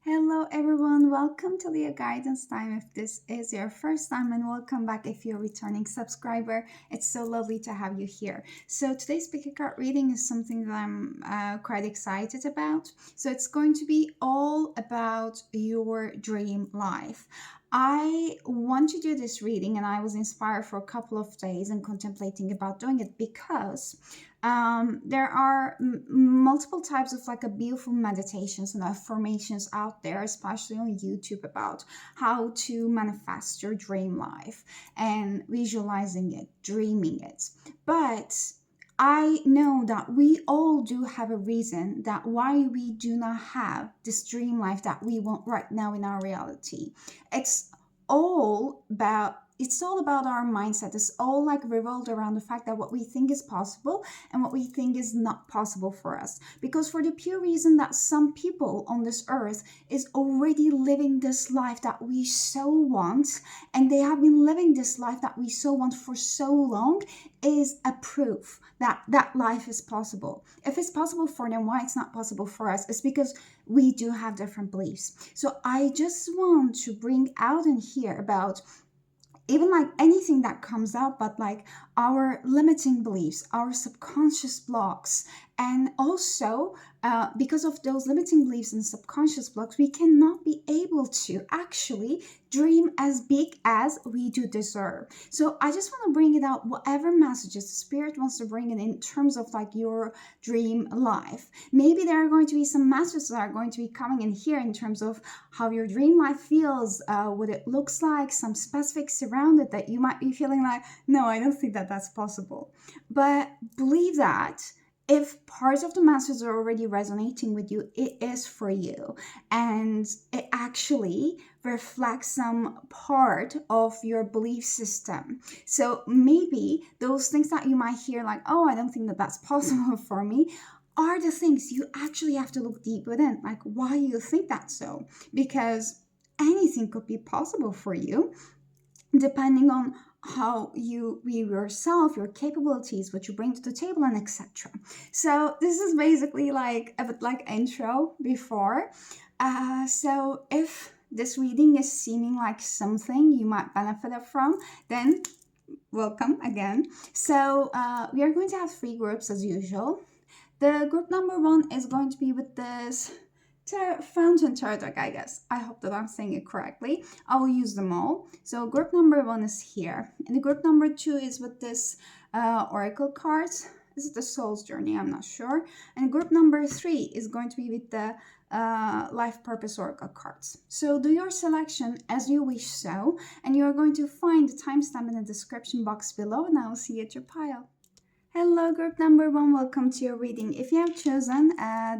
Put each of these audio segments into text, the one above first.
Hello, everyone. Welcome to Leoguidance time. If this is your first time, and welcome back if you're a returning subscriber. It's so lovely to have you here. So, today's pick a card reading is something that I'm quite excited about. So, it's going to be all about your dream life. I want to do this reading, and I was inspired for a couple of days and contemplating about doing it because there are multiple types of like a beautiful meditations and affirmations out there, especially on YouTube, about how to manifest your dream life and visualizing it, dreaming it. But I know that we all do have a reason that why we do not have this dream life that we want right now in our reality. It's it's all about our mindset. It's all like revolved around the fact that what we think is possible and what we think is not possible for us. Because for the pure reason that some people on this earth is already living this life that we so want, and they have been living this life that we so want for so long, is a proof that that life is possible. If it's possible for them, why it's not possible for us? It's because we do have different beliefs. So I just want to bring out and hear about even like anything that comes up, but like our limiting beliefs, our subconscious blocks, and also because of those limiting beliefs and subconscious blocks, we cannot be able to actually dream as big as we do deserve. So I just want to bring it out, whatever messages the spirit wants to bring in terms of like your dream life. Maybe there are going to be some messages that are going to be coming in here in terms of how your dream life feels, what it looks like, some specifics around it that you might be feeling like, no, I don't think that that's possible. But believe that if parts of the message are already resonating with you, it is for you. And it actually reflects some part of your belief system. So maybe those things that you might hear, like, oh, I don't think that that's possible for me, are the things you actually have to look deep within. Like, why you think that so? Because anything could be possible for you depending on how you view yourself, your capabilities, what you bring to the table, and etc. So this is basically like a bit like intro before. So if this reading is seeming like something you might benefit from, then welcome again. So we are going to have three groups as usual. The group number one is going to be with this fountain tarot deck, I guess. I hope that I'm saying it correctly. I will use them all. So group number one is here. And the group number two is with this oracle cards. Is it the soul's journey? I'm not sure. And group number three is going to be with the life purpose oracle cards. So do your selection as you wish so. And you're going to find the timestamp in the description box below. And I will see you at your pile. Hello, group number one. Welcome to your reading. If you have chosen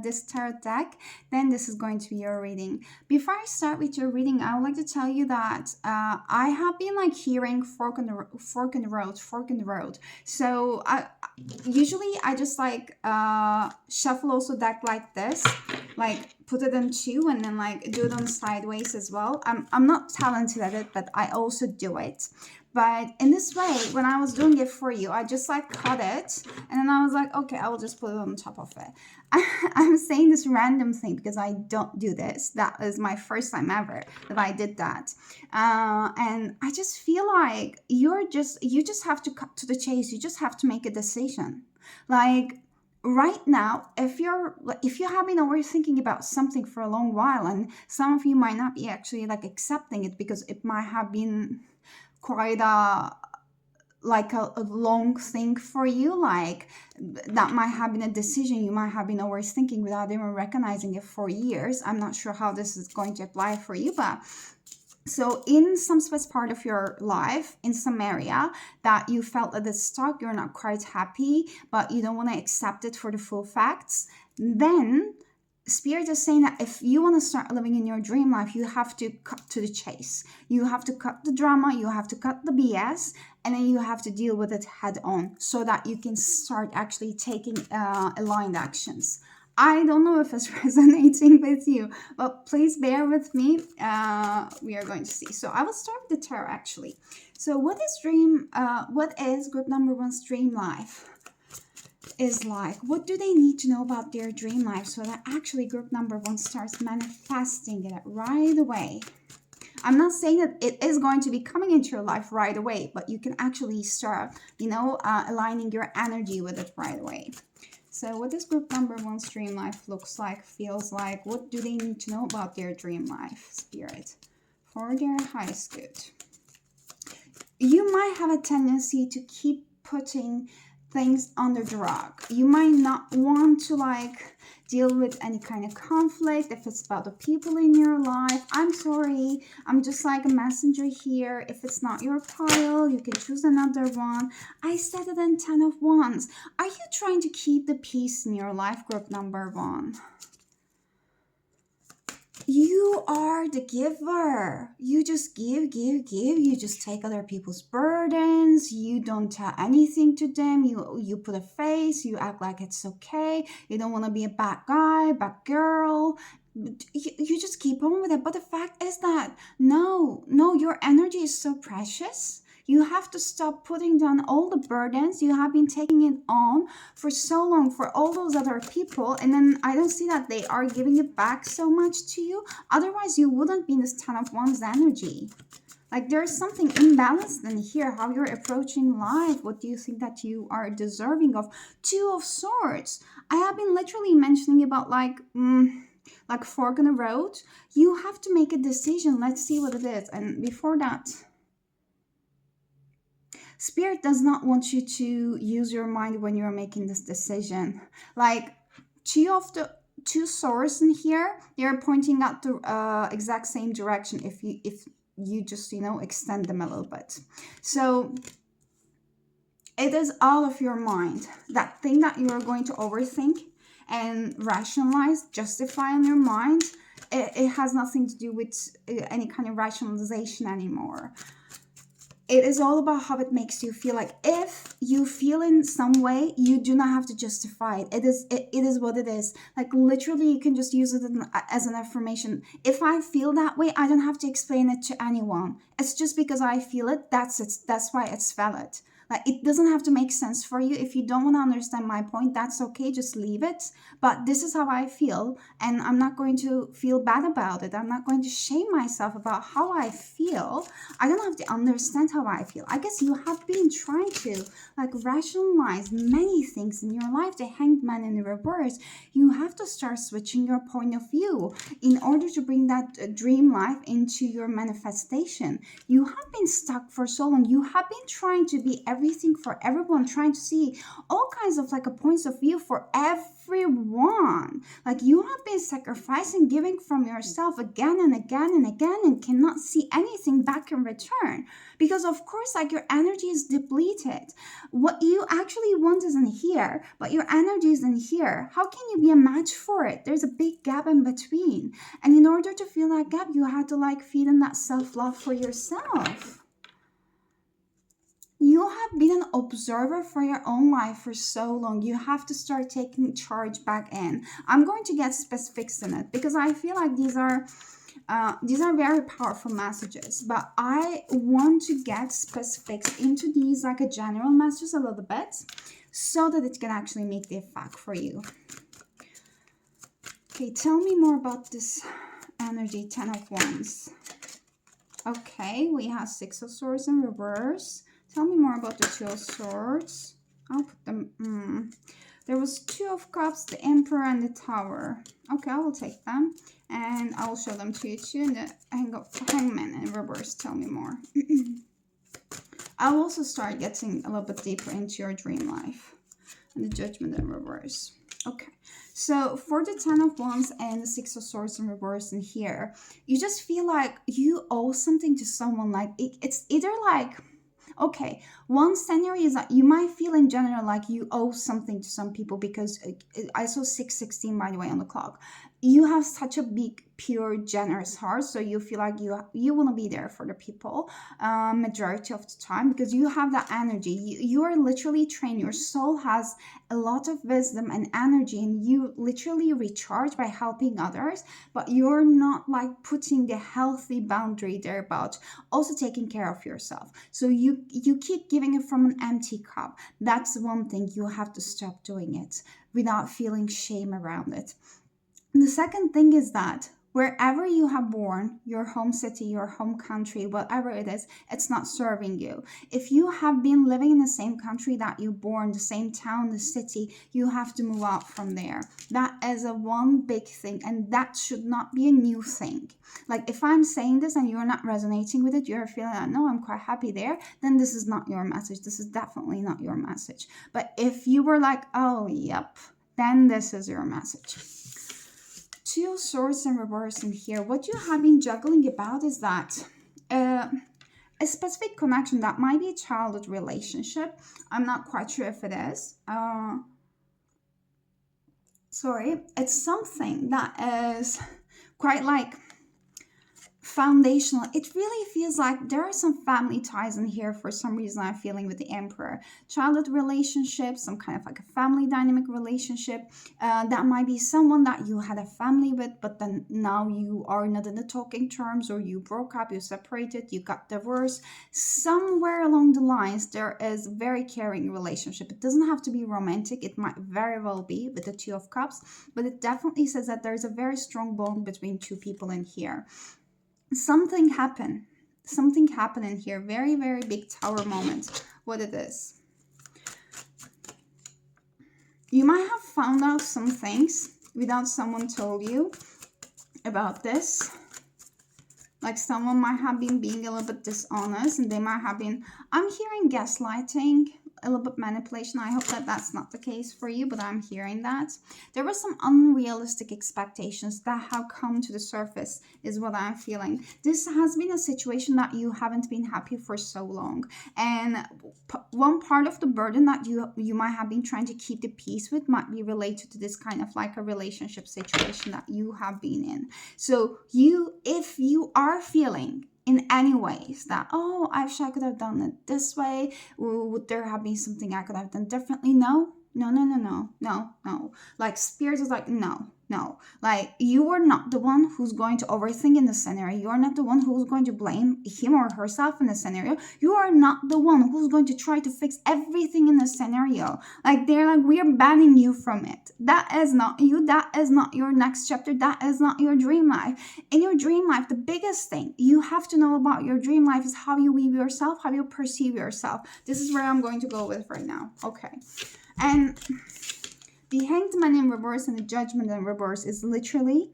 this tarot deck, then this is going to be your reading. Before I start with your reading, I would like to tell you that I have been like hearing fork in the road. So usually I just like shuffle also deck like this, like put it in two and then like do it on sideways as well. I'm not talented at it, but I also do it. But in this way, when I was doing it for you, I just like cut it. And then I was like, okay, I will just put it on top of it. I'm saying this random thing because I don't do this. That is my first time ever that I did that. And I just feel like you just have to cut to the chase. You just have to make a decision. Like, right now, if you have been overthinking about something for a long while, and some of you might not be actually like accepting it because it might have been quite a long thing for you, like that might have been a decision you might have been overthinking without even recognizing it for years. I'm not sure how this is going to apply for you, but so in some specific part of your life, in some area that you felt that it's stuck, you're not quite happy, but you don't want to accept it for the full facts, then Spirit is saying that if you want to start living in your dream life, you have to cut to the chase. You have to cut the drama, you have to cut the BS, and then you have to deal with it head on so that you can start actually taking aligned actions. I don't know if it's resonating with you, but please bear with me. We are going to see. So I will start with the tarot actually. So what is group number one's dream life? is like, what do they need to know about their dream life so that actually group number one starts manifesting it right away? I'm not saying that it is going to be coming into your life right away, but you can actually start, aligning your energy with it right away. So what does group number one's dream life looks like, feels like? What do they need to know about their dream life, Spirit, for their highest good? You might have a tendency to keep putting things under the rug. You might not want to deal with any kind of conflict if it's about the people in your life. I'm sorry, I'm just like a messenger here. If it's not your pile, you can choose another one. I said it in 10 of Wands. Are you trying to keep the peace in your life, group number one? You are the giver. You just give. You just take other people's burdens. You don't tell anything to them. You put a face. You act like it's okay. You don't want to be a bad guy, bad girl. You just keep on with it. But the fact is that no, your energy is so precious. You have to stop putting down all the burdens you have been taking it on for so long for all those other people. And then I don't see that they are giving it back so much to you. Otherwise, you wouldn't be in this 10 of Wands energy. Like there's something imbalanced in here, how you're approaching life. What do you think that you are deserving of? 2 of Swords. I have been literally mentioning about like fork in the road. You have to make a decision. Let's see what it is. And before that, Spirit does not want you to use your mind when you're making this decision. Like two swords in here, they're pointing out the exact same direction if you just extend them a little bit. So it is all of your mind. That thing that you are going to overthink and rationalize, justify in your mind, it has nothing to do with any kind of rationalization anymore. It is all about how it makes you feel. Like if you feel in some way, you do not have to justify it. It is what it is. Like literally, you can just use it as an affirmation. If I feel that way, I don't have to explain it to anyone. It's just because I feel it. That's it. That's why it's valid. Like it doesn't have to make sense for you. If you don't want to understand my point, that's okay. Just leave it. But this is how I feel, and I'm not going to feel bad about it. I'm not going to shame myself about how I feel. I don't have to understand how I feel. I guess you have been trying to rationalize many things in your life. The Hanged Man in the reverse. You have to start switching your point of view in order to bring that dream life into your manifestation. You have been stuck for so long. You have been trying to be everything for everyone, trying to see all kinds of points of view for everyone. Like you have been sacrificing, giving from yourself again and again and again, and cannot see anything back in return because of course your energy is depleted. What you actually want is in here, but your energy is in here. How can you be a match for it? There's a big gap in between, and in order to fill that gap, you had to feed in that self-love for yourself. You have been an observer for your own life for so long. You have to start taking charge back in. I'm going to get specifics in it because I feel like these are very powerful messages, but I want to get specifics into these a general messages a little bit so that it can actually make the effect for you. Okay, tell me more about this energy, 10 of Wands. Okay, we have 6 of Swords in reverse. Tell me more about the 2 of Swords. I'll put them. There was 2 of Cups, the Emperor, and the Tower. Okay, I will take them. And I will show them to you too. And the Hangman in reverse. Tell me more. I'll also start getting a little bit deeper into your dream life. And the Judgment in reverse. Okay. So for the 10 of Wands and the 6 of Swords in reverse in here, you just feel like you owe something to someone. It's either okay, one scenario is that you might feel in general like you owe something to some people because I saw 6:16 by the way on the clock. You have such a big, pure, generous heart, so you feel like you want to be there for the people majority of the time, because you have that energy. You are literally trained. Your soul has a lot of wisdom and energy, and you literally recharge by helping others, but you're not like putting the healthy boundary there about also taking care of yourself. So you keep giving it from an empty cup. That's one thing. You have to stop doing it without feeling shame around it. The second thing is that wherever you have born, your home city, your home country, whatever it is, it's not serving you. If you have been living in the same country that you born, the same town, the city, you have to move out from there. That is a one big thing, and that should not be a new thing. Like if I'm saying this and you're not resonating with it, you're feeling like, no, I'm quite happy there, then this is not your message. This is definitely not your message. But if you were like, oh, yep, then this is your message. Two of Swords in reverse in here. What you have been juggling about is that a specific connection that might be a childhood relationship. I'm not quite sure if it is. Sorry, it's something that is quite like foundational. It really feels like there are some family ties in here for some reason. I'm feeling with the Emperor. Childhood relationship, some kind of like a family dynamic relationship. That might be someone that you had a family with, but then now you are not in the talking terms, or you broke up, you separated, you got divorced. Somewhere along the lines, there is a very caring relationship. It doesn't have to be romantic. It might very well be with the Two of Cups, but it definitely says that there's a very strong bond between two people in here. Something happened in here. Very, very big Tower moment. What it is, you might have found out some things without someone told you about this. Like someone might have been being a little bit dishonest, and they might have been, I'm hearing gaslighting, a little bit manipulation. I hope that that's not the case for you, but I'm hearing that. There were some unrealistic expectations that have come to the surface, is what I'm feeling. This has been a situation that you haven't been happy for so long. And one part of the burden that you might have been trying to keep the peace with might be related to this kind of like a relationship situation that you have been in. So if you are feeling in any ways that, oh, I wish I could have done it this way, would there have been something I could have done differently? No. Like Spirit is like, no. Like you are not the one who's going to overthink in the scenario. You are not the one who's going to blame him or herself in the scenario. You are not the one who's going to try to fix everything in the scenario. Like they're like, we are banning you from it. That is not you. That is not your next chapter. That is not your dream life. In your dream life, the biggest thing you have to know about your dream life is how you view yourself, how you perceive yourself. This is where I'm going to go with right now. Okay. And the Hanged Man in reverse and the Judgment in reverse is literally,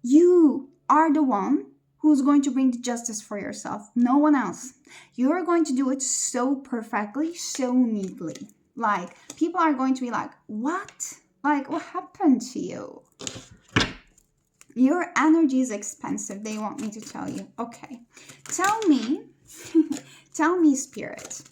you are the one who's going to bring the justice for yourself. No one else. You're going to do it so perfectly, so neatly. Like, people are going to be like, what? Like, what happened to you? Your energy is expensive. They want me to tell you. Okay. Tell me, tell me, Spirit.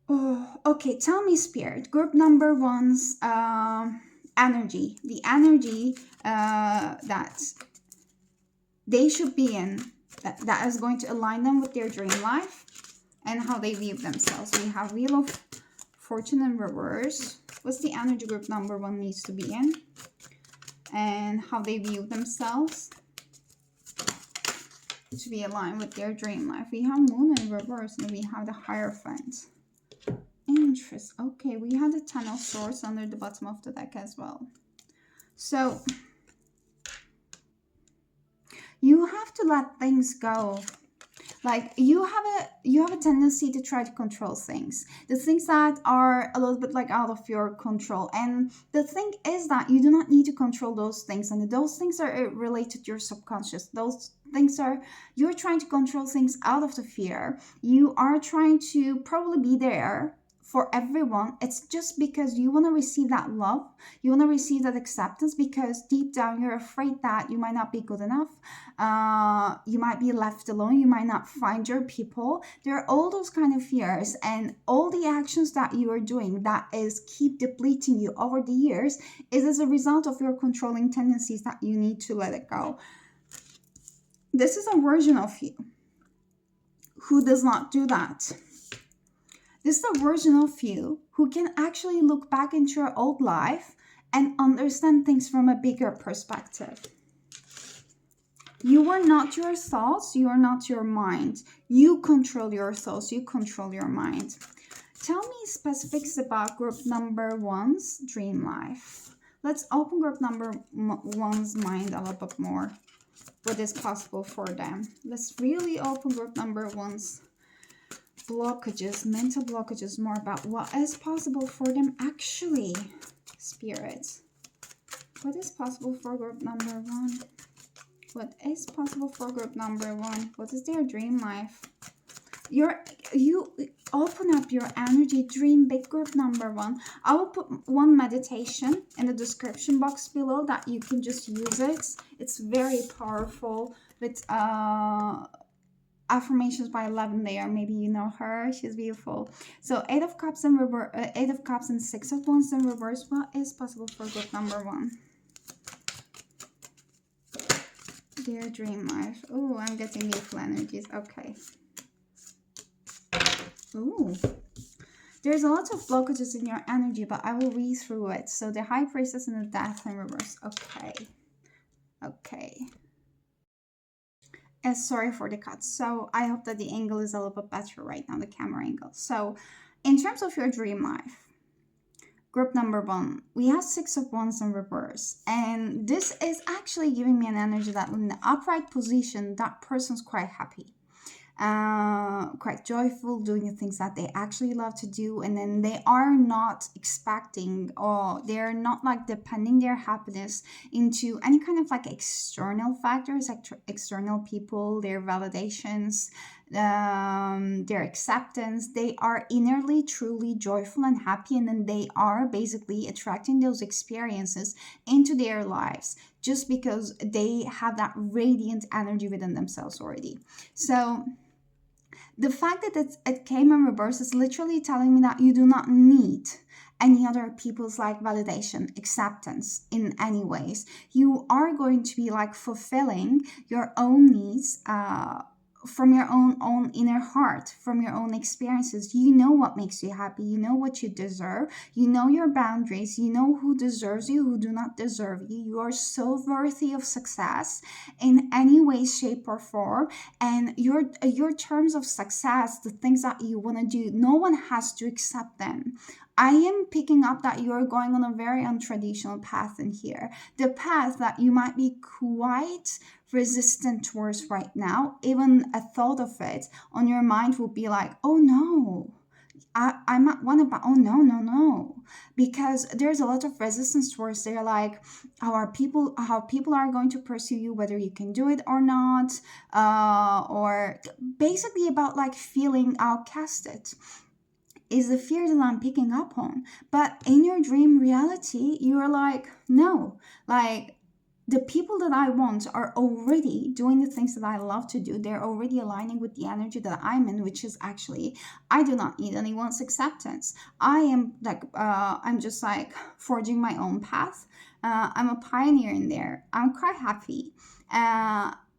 Oh, okay, tell me, Spirit. Group number one's energy. The energy that they should be in, that is going to align them with their dream life and how they view themselves. We have Wheel of Fortune in reverse. What's the energy group number one needs to be in? And how they view themselves to be aligned with their dream life. We have Moon in reverse, and we have the Hierophant. Interest. Okay, we have the Ten of Swords under the bottom of the deck as well. So you have to let things go. Like you have a tendency to try to control things, the things that are a little bit like out of your control. And the thing is that you do not need to control those things, and those things are related to your subconscious. Those things are, you're trying to control things out of the fear. You are trying to probably be there for everyone. It's just because you want to receive that love, you want to receive that acceptance, because deep down you're afraid that you might not be good enough, you might be left alone, you might not find your people. There are all those kind of fears, and all the actions that you are doing that is keep depleting you over the years is as a result of your controlling tendencies that you need to let it go. This is a version of you who does not do that. This is a version of you who can actually look back into your old life and understand things from a bigger perspective. You are not your thoughts, you are not your mind. You control your thoughts, you control your mind. Tell me specifics about group number one's dream life. Let's open group number one's mind a little bit more. What is possible for them? Let's really open group number one's blockages, mental blockages, more about what is possible for them actually. Spirit, what is possible for group number one? What is possible for group number one? What is their dream life? You open up your energy, dream big, group number one. I will put one meditation in the description box below that you can just use it. It's very powerful with affirmations by Lavender. Maybe you know her, she's beautiful. So 8 of Cups and reverse, 8 of Cups and 6 of Wands in reverse. What is possible for group number one? Their dream life. Oh, I'm getting beautiful energies. Okay. Ooh, there's a lot of blockages in your energy, but I will read through it. So the High Priestess and the Death in reverse. Okay. Sorry for the cut. So I hope that the angle is a little bit better right now, the camera angle. So in terms of your dream life, group number one, we have 6 of Wands in reverse. And this is actually giving me an energy that in the upright position, that person's quite happy. Quite joyful, doing the things that they actually love to do, and then they are not expecting, or they're not like depending their happiness into any kind of like external factors, like external people, their validations, their acceptance. They are innerly truly joyful and happy, and then they are basically attracting those experiences into their lives just because they have that radiant energy within themselves already. So the fact that it came in reverse is literally telling me that you do not need any other people's like validation, acceptance in any ways. You are going to be like fulfilling your own needs from your own inner heart, from your own experiences. You know what makes you happy, you know what you deserve, you know your boundaries, you know who deserves you, who do not deserve you. You are so worthy of success in any way, shape, or form. And your terms of success, the things that you want to do, no one has to accept them. I am picking up that you are going on a very untraditional path in here. The path that you might be quite resistant towards right now. Even a thought of it on your mind will be like, oh no, I might want to, oh no. Because there's a lot of resistance towards, they're like, how people are going to pursue you, whether you can do it or not. Or basically about like feeling outcasted is the fear that I'm picking up on. But in your dream reality, you're like, no, like the people that I want are already doing the things that I love to do. They're already aligning with the energy that I'm in, which is actually, I do not need anyone's acceptance. I am like, I'm just like forging my own path. I'm a pioneer in there. I'm quite happy.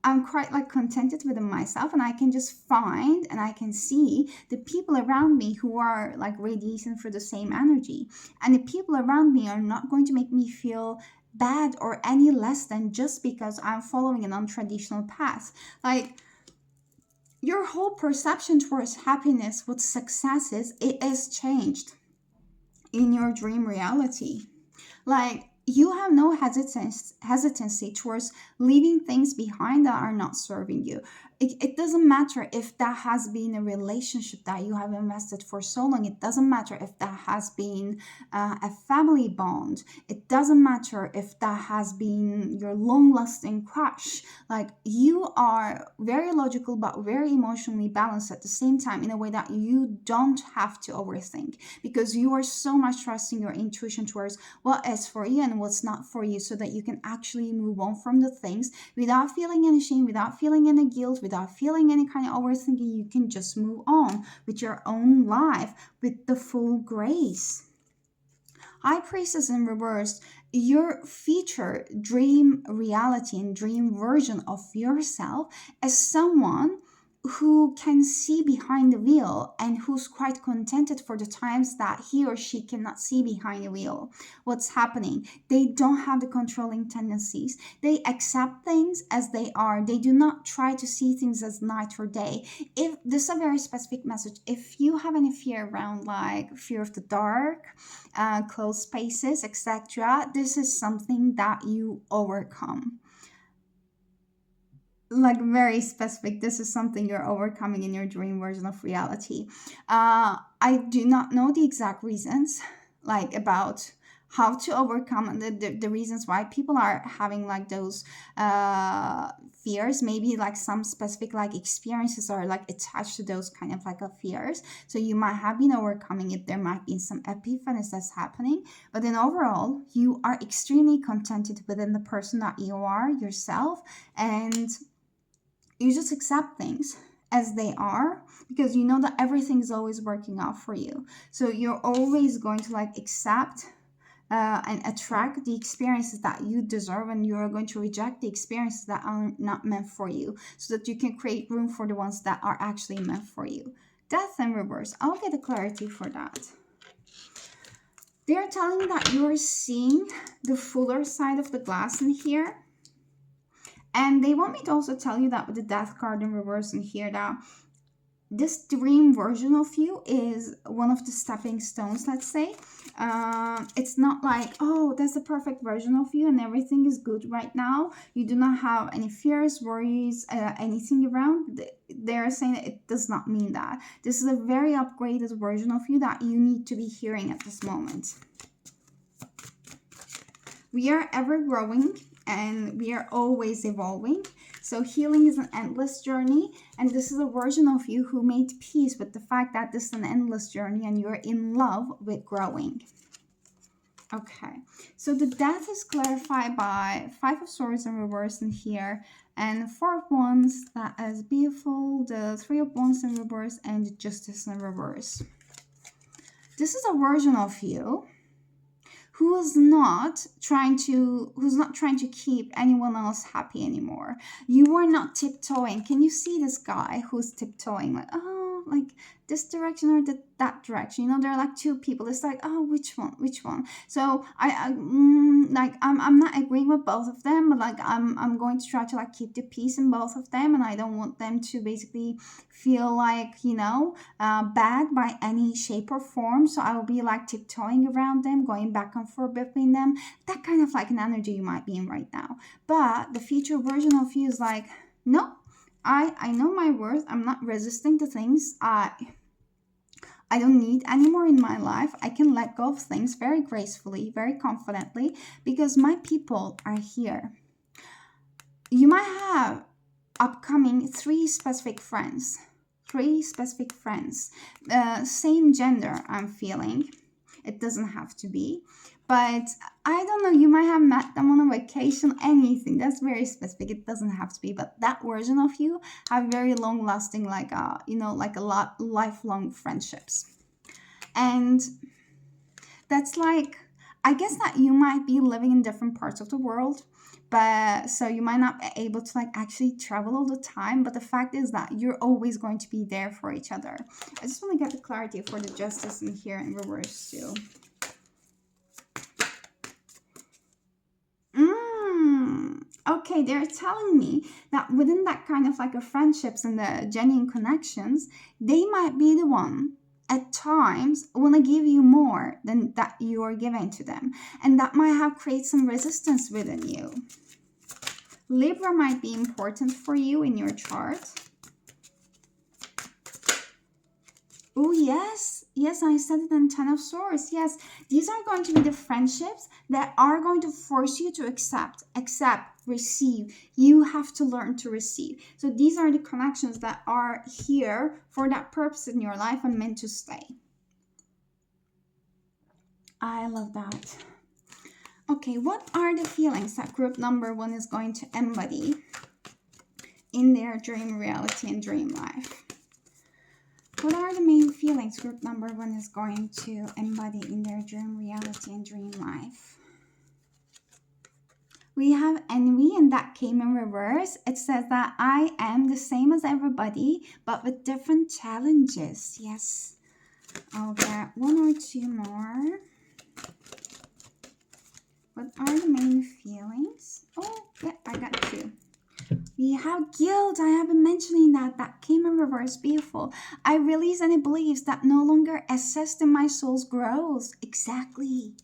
I'm quite like contented within myself, and I can just find and I can see the people around me who are like radiating for the same energy. And the people around me are not going to make me feel bad or any less than just because I'm following an untraditional path. Like your whole perception towards happiness, what success is, it is changed in your dream reality. Like you have no hesitancy towards leaving things behind that are not serving you. it doesn't matter if that has been a relationship that you have invested for so long. It doesn't matter if that has been a family bond. It doesn't matter if that has been your long-lasting crush. Like, you are very logical but very emotionally balanced at the same time, in a way that you don't have to overthink, because you are so much trusting your intuition towards what is for you and what's not for you, so that you can actually move on from the things without feeling any shame, without feeling any guilt, without feeling any kind of overthinking. You can just move on with your own life with the full grace. High Priestess in reverse, your future dream reality and dream version of yourself as someone who can see behind the wheel and who's quite contented for the times that he or she cannot see behind the wheel what's happening. They don't have the controlling tendencies. They accept things as they are. They do not try to see things as night or day. If this is a very specific message, if you have any fear around, like fear of the dark, closed spaces, etc., this is something that you overcome. Like, very specific, this is something you're overcoming in your dream version of reality. I do not know the exact reasons, like, about how to overcome the reasons why people are having like those fears. Maybe like some specific like experiences are like attached to those kind of like fears, so you might have been overcoming it. There might be some epiphanies that's happening, but then overall you are extremely contented within the person that you are yourself, and you just accept things as they are, because you know that everything is always working out for you. So you're always going to like accept and attract the experiences that you deserve, and you're going to reject the experiences that are not meant for you, so that you can create room for the ones that are actually meant for you. Death in reverse, I'll get a clarity for that. They're telling me that you're seeing the fuller side of the glass in here. And they want me to also tell you that with the Death card in reverse in here, that this dream version of you is one of the stepping stones, let's say. It's not like, oh, that's the perfect version of you and everything is good right now. You do not have any fears, worries, anything around. They're saying that it does not mean that. This is a very upgraded version of you that you need to be hearing at this moment. We are ever growing and we are always evolving. So healing is an endless journey, and this is a version of you who made peace with the fact that this is an endless journey and you're in love with growing. Okay, so the Death is clarified by 5 of Swords in reverse in here, and 4 of Wands, that is beautiful, the 3 of Wands in reverse, and the Justice in reverse. This is a version of you who's not trying to keep anyone else happy anymore. You are not tiptoeing. Can you see this guy who's tiptoeing, like, oh, like this direction or that direction? You know, there are like 2 people. It's like, oh, which one? So I'm not agreeing with both of them, but like I'm going to try to like keep the peace in both of them, and I don't want them to basically feel like, you know, bad by any shape or form. So I will be like tiptoeing around them, going back and forth between them. That kind of like an energy you might be in right now. But the future version of you is like, no, I know my worth. I'm not resisting to things. I don't need anymore in my life. I can let go of things very gracefully, very confidently, because my people are here. You might have upcoming 3 specific friends. 3 specific friends. Same gender, I'm feeling. It doesn't have to be. But I don't know, you might have met them on a vacation, anything. That's very specific. It doesn't have to be. But that version of you have very long-lasting, like, lifelong friendships. And that's like, I guess that you might be living in different parts of the world. But so you might not be able to like actually travel all the time. But the fact is that you're always going to be there for each other. I just want to get the clarity for the Justice in here in reverse too. Okay, they're telling me that within that kind of like a friendships and the genuine connections, they might be the one at times want to give you more than that you are giving to them. And that might have created some resistance within you. Libra might be important for you in your chart. Oh, yes. Yes, I said it in Ten of Swords. Yes, these are going to be the friendships that are going to force you to accept, receive. You have to learn to receive. So these are the connections that are here for that purpose in your life and meant to stay. I love that. Okay, what are the feelings that group number 1 is going to embody in their dream reality and dream life? What are the main feelings group number 1 is going to embody in their dream reality and dream life? We have envy, and that came in reverse. It says that I am the same as everybody, but with different challenges. Yes. I'll get 1 or 2 more. What are the main feelings? Oh, yeah, I got 2. We have guilt. I have been mentioning that. That came in reverse. Beautiful. I release any beliefs that no longer assist in my soul's growth. Exactly.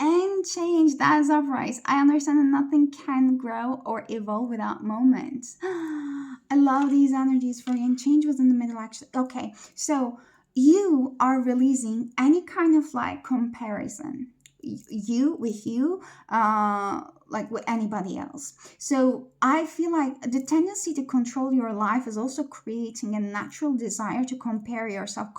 And change. That is uprise. I understand that nothing can grow or evolve without moments. I love these energies for you. And change was in the middle, actually. Okay. So you are releasing any kind of like comparison. You with you, like with anybody else. So I feel like the tendency to control your life is also creating a natural desire to compare yourself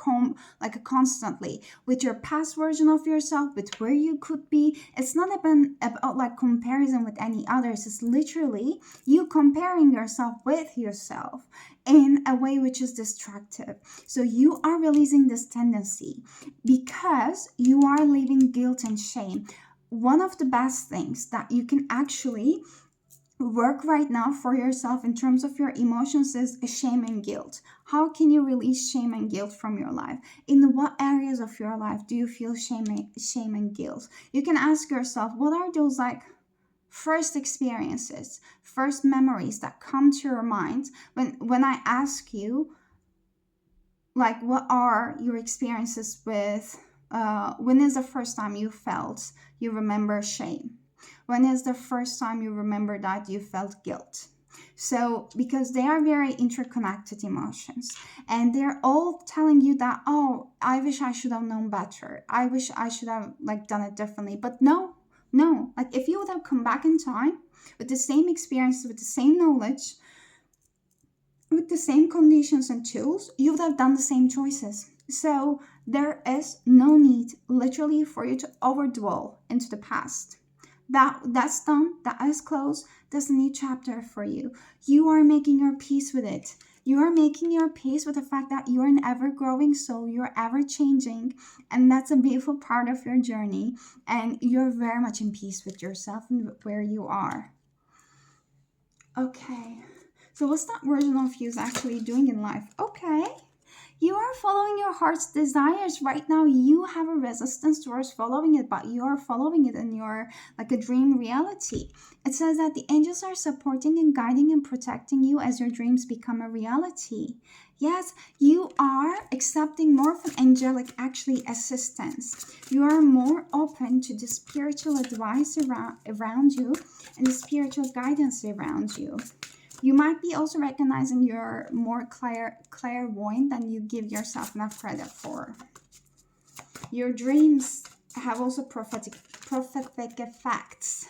like constantly with your past version of yourself, with where you could be. It's not about like comparison with any others. It's literally you comparing yourself with yourself in a way which is destructive. So you are releasing this tendency because you are leaving guilt and shame. One of the best things that you can actually work right now for yourself in terms of your emotions is shame and guilt. How can you release shame and guilt from your life? In what areas of your life do you feel shame and guilt? You can ask yourself, what are those like first experiences, first memories that come to your mind when I ask you, like, what are your experiences with when is the first time you remember shame? When is the first time you remember that you felt guilt? So because they are very interconnected emotions, and they're all telling you that, oh, I wish I should have known better, I wish I should have like done it differently. But no, like if you would have come back in time with the same experiences, with the same knowledge, with the same conditions and tools, you would have done the same choices. So there is no need literally for you to overdwell into the past. That's done, that is closed. There's a new chapter for you. You are making your peace with it. You are making your peace with the fact that you're an ever growing soul, you're ever changing, and that's a beautiful part of your journey. And you're very much in peace with yourself and where you are. Okay. So what's that version of you is actually doing in life? Okay. You are following your heart's desires right now. You have a resistance towards following it, but you are following it in your like a dream reality. It says that the angels are supporting and guiding and protecting you as your dreams become a reality. Yes, you are accepting more of an angelic actually assistance. You are more open to the spiritual advice around you and the spiritual guidance around you. You might be also recognizing you're more clairvoyant than you give yourself enough credit for. Your dreams have also prophetic effects,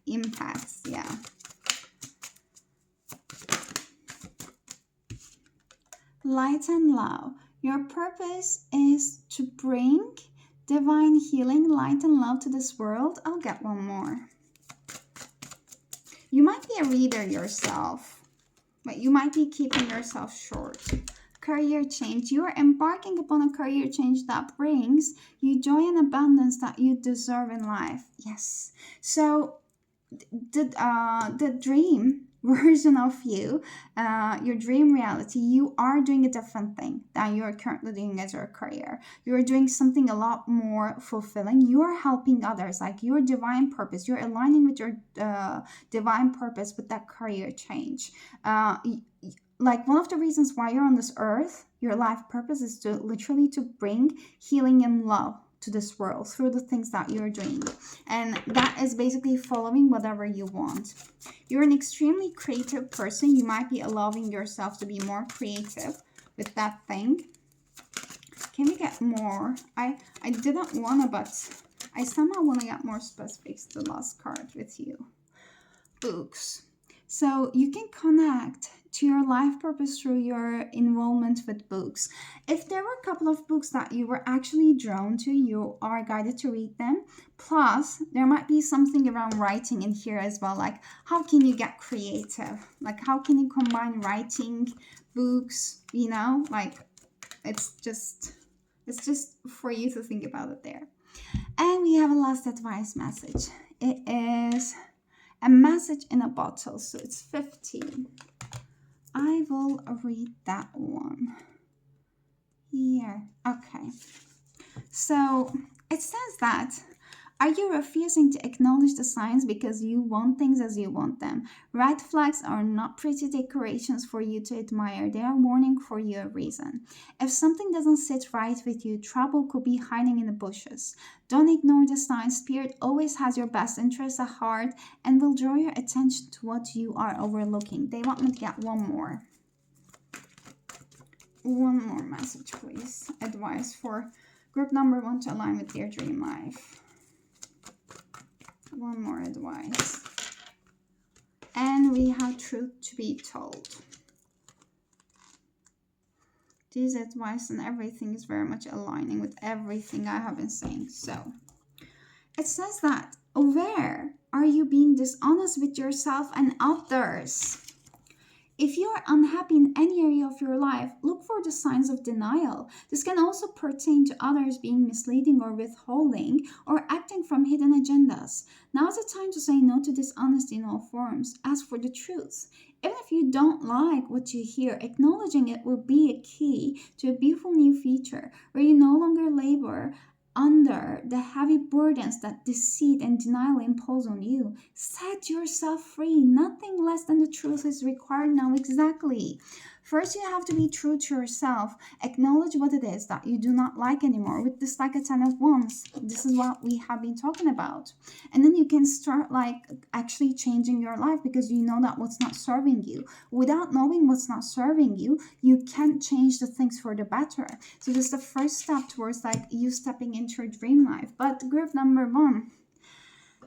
impacts, yeah. Light and love. Your purpose is to bring divine healing, light and love to this world. I'll get 1 more. You might be a reader yourself, but you might be keeping yourself short. Career change. You are embarking upon a career change that brings you joy and abundance that you deserve in life. Yes. So the dream version of you, your dream reality, you are doing a different thing than you're currently doing as your career. You're doing something a lot more fulfilling. You are helping others, like your divine purpose. You're aligning with your divine purpose with that career change. Like one of the reasons why you're on this earth, your life purpose is to literally to bring healing and love to this world through the things that you're doing. And that is basically following whatever you want. You're an extremely creative person. You might be allowing yourself to be more creative with that thing. can we get more? I didn't want to, but I somehow want to get more specifics. The last card with you. Books. So you can connect to your life purpose through your involvement with books. If there were a couple of books that you were actually drawn to, you are guided to read them. Plus, there might be something around writing in here as well. Like, how can you get creative? Like, how can you combine writing, books, you know? Like, it's just for you to think about it there. And we have a last advice message. It is a message in a bottle, so it's 15. I will read that one here. Okay, so it says that, are you refusing to acknowledge the signs because you want things as you want them? Red flags are not pretty decorations for you to admire. They are warning for you a reason. If something doesn't sit right with you, trouble could be hiding in the bushes. Don't ignore the signs. Spirit always has your best interests at heart and will draw your attention to what you are overlooking. They want me to get one more. One more message, please. Advice for group number 1 to align with their dream life. One more advice. And we have truth to be told. This advice and everything is very much aligning with everything I have been saying. So it says that, where are you being dishonest with yourself and others? If you are unhappy in any area of your life, look for the signs of denial. This can also pertain to others being misleading or withholding or acting from hidden agendas. Now is the time to say no to dishonesty in all forms. Ask for the truth. Even if you don't like what you hear, acknowledging it will be a key to a beautiful new future where you no longer labor under the heavy burdens that deceit and denial impose on you. Set yourself free. Nothing less than the truth is required now. Exactly. First, you have to be true to yourself. Acknowledge what it is that you do not like anymore. With this, like a 10 of Wands, this is what we have been talking about. And then you can start like actually changing your life because you know that what's not serving you. Without knowing what's not serving you, you can't change the things for the better. So this is the first step towards like you stepping into your dream life. But group number 1,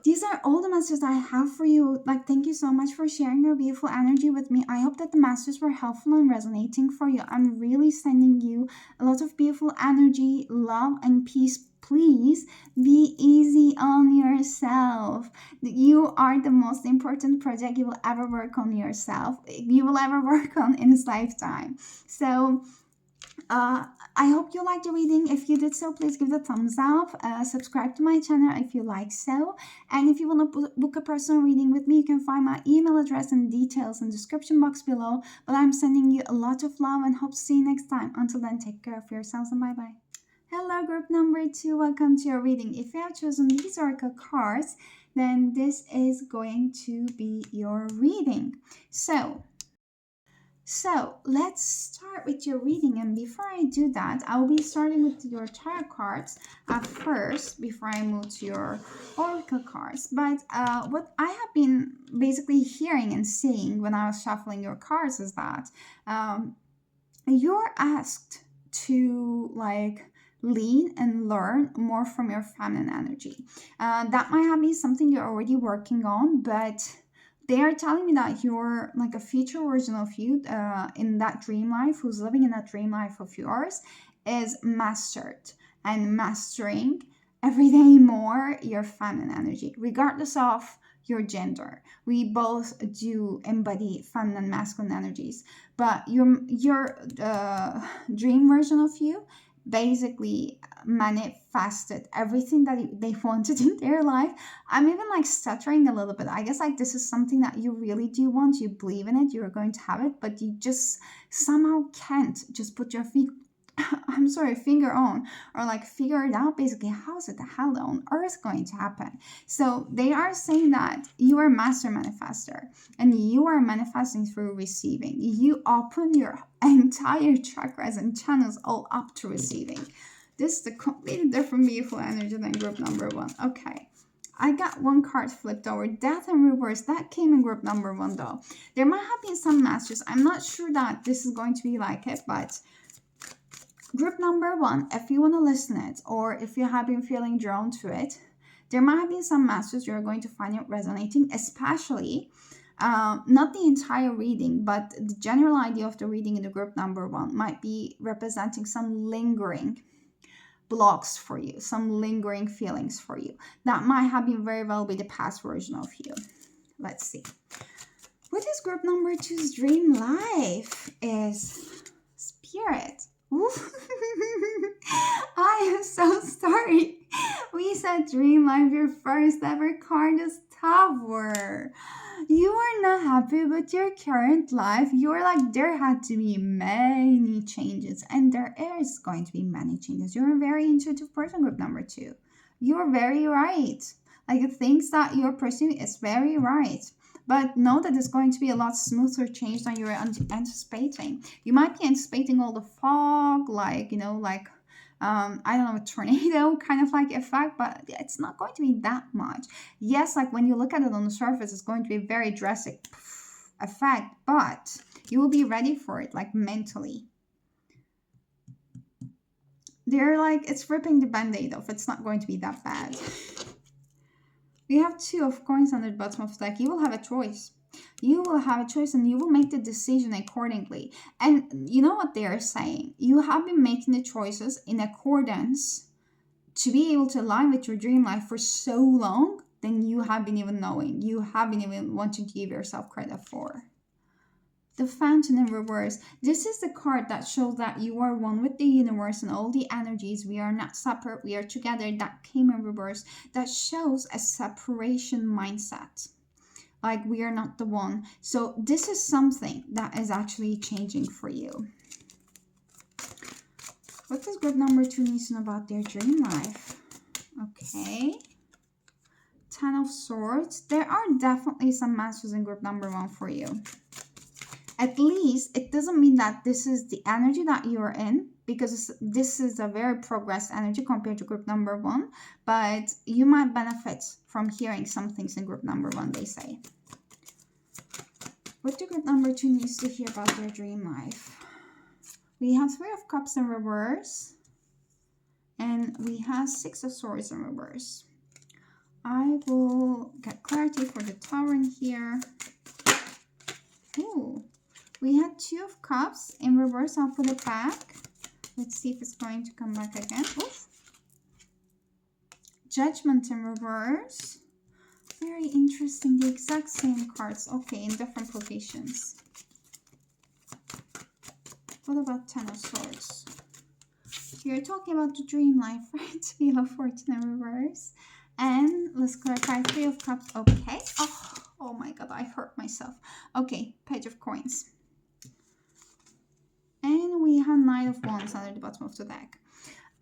these are all the messages I have for you. Like, thank you so much for sharing your beautiful energy with me. I hope that the messages were helpful and resonating for you. I'm really sending you a lot of beautiful energy, love, and peace. Please be easy on yourself. You are the most important project you will ever work on yourself. You will ever work on in this lifetime. So, I hope you liked the reading. If you did so, please give it a thumbs up. Subscribe to my channel if you like so. And if you want to book a personal reading with me, you can find my email address and details in the description box below. But I'm sending you a lot of love and hope to see you next time. Until then, take care of yourselves and bye-bye. Hello, group number 2. Welcome to your reading. If you have chosen these oracle cards, then this is going to be your reading. So let's start with your reading, and before I do that, I'll be starting with your tarot cards at first before I move to your oracle cards. But what I have been basically hearing and seeing when I was shuffling your cards is that you're asked to like lean and learn more from your feminine energy. That might have been something you're already working on, but they are telling me that you're like a future version of you in that dream life, who's living in that dream life of yours, is mastered and mastering every day more your feminine energy, regardless of your gender. We both do embody feminine, masculine energies, but your dream version of you basically manifested everything that they wanted in their life. I'm even like stuttering a little bit. I guess like this is something that you really do want. You believe in it. You're going to have it, but you just somehow can't just put your finger on or like figure it out. Basically, how is it the hell on earth going to happen? So they are saying that you are a master manifester and you are manifesting through receiving. You open your entire chakras and channels all up to receiving. This is a completely different beautiful energy than group number 1. Okay, I got one card flipped over, death in reverse. That came in group number 1 though. There might have been some messages. I'm not sure that this is going to be like it, but Group number one, if you want to listen it, or if you have been feeling drawn to it, there might have been some messages you're going to find it resonating, especially not the entire reading, but the general idea of the reading in the group number one might be representing some lingering blocks for you, some lingering feelings for you. That might have been very well be the past version of you. Let's see. What is group number two's dream life? Is spirit. I am so sorry. We said dream life, your first ever card is Tower. You are not happy with your current life. You're like, there had to be many changes, and there is going to be many changes. You're a very intuitive person, group number two. You're very right. Like the things that you're pursuing is very right. But know that it's going to be a lot smoother change than you're anticipating. You might be anticipating all the fog, like, I don't know, a tornado kind of like effect, but it's not going to be that much. Yes, like when you look at it on the surface, it's going to be a very drastic effect, but you will be ready for it, like mentally. They're like, it's ripping the band-aid off. It's not going to be that bad. We have two of coins under the bottom of the deck. You will have a choice. You will have a choice and you will make the decision accordingly. And you know what they are saying? You have been making the choices in accordance to be able to align with your dream life for so long than you have been even knowing. You have been even wanting to give yourself credit for. The Fountain in reverse. This is the card that shows that you are one with the universe and all the energies. We are not separate. We are together. That came in reverse. That shows a separation mindset. Like we are not the one. So this is something that is actually changing for you. What does group number two need to know about their dream life? Okay. Ten of Swords. There are definitely some messages in group number one for you. At least it doesn't mean that this is the energy that you're in, because this is a very progressed energy compared to group number one, but you might benefit from hearing some things in group number one, they say. What do group number two needs to hear about their dream life? We have Three of Cups in reverse, and we have Six of Swords in reverse. I will get clarity for the Tower in here. Ooh. We had Two of Cups in reverse. I'll put it back. Let's see if it's going to come back again. Oof. Judgment in reverse. Very interesting. The exact same cards. Okay, in different positions. What about Ten of Swords? You're talking about the dream life, right? Wheel of Fortune in reverse. And let's clarify. Three of Cups. Okay. Oh my god, I hurt myself. Okay, Page of Coins. And we have Knight of Wands under the bottom of the deck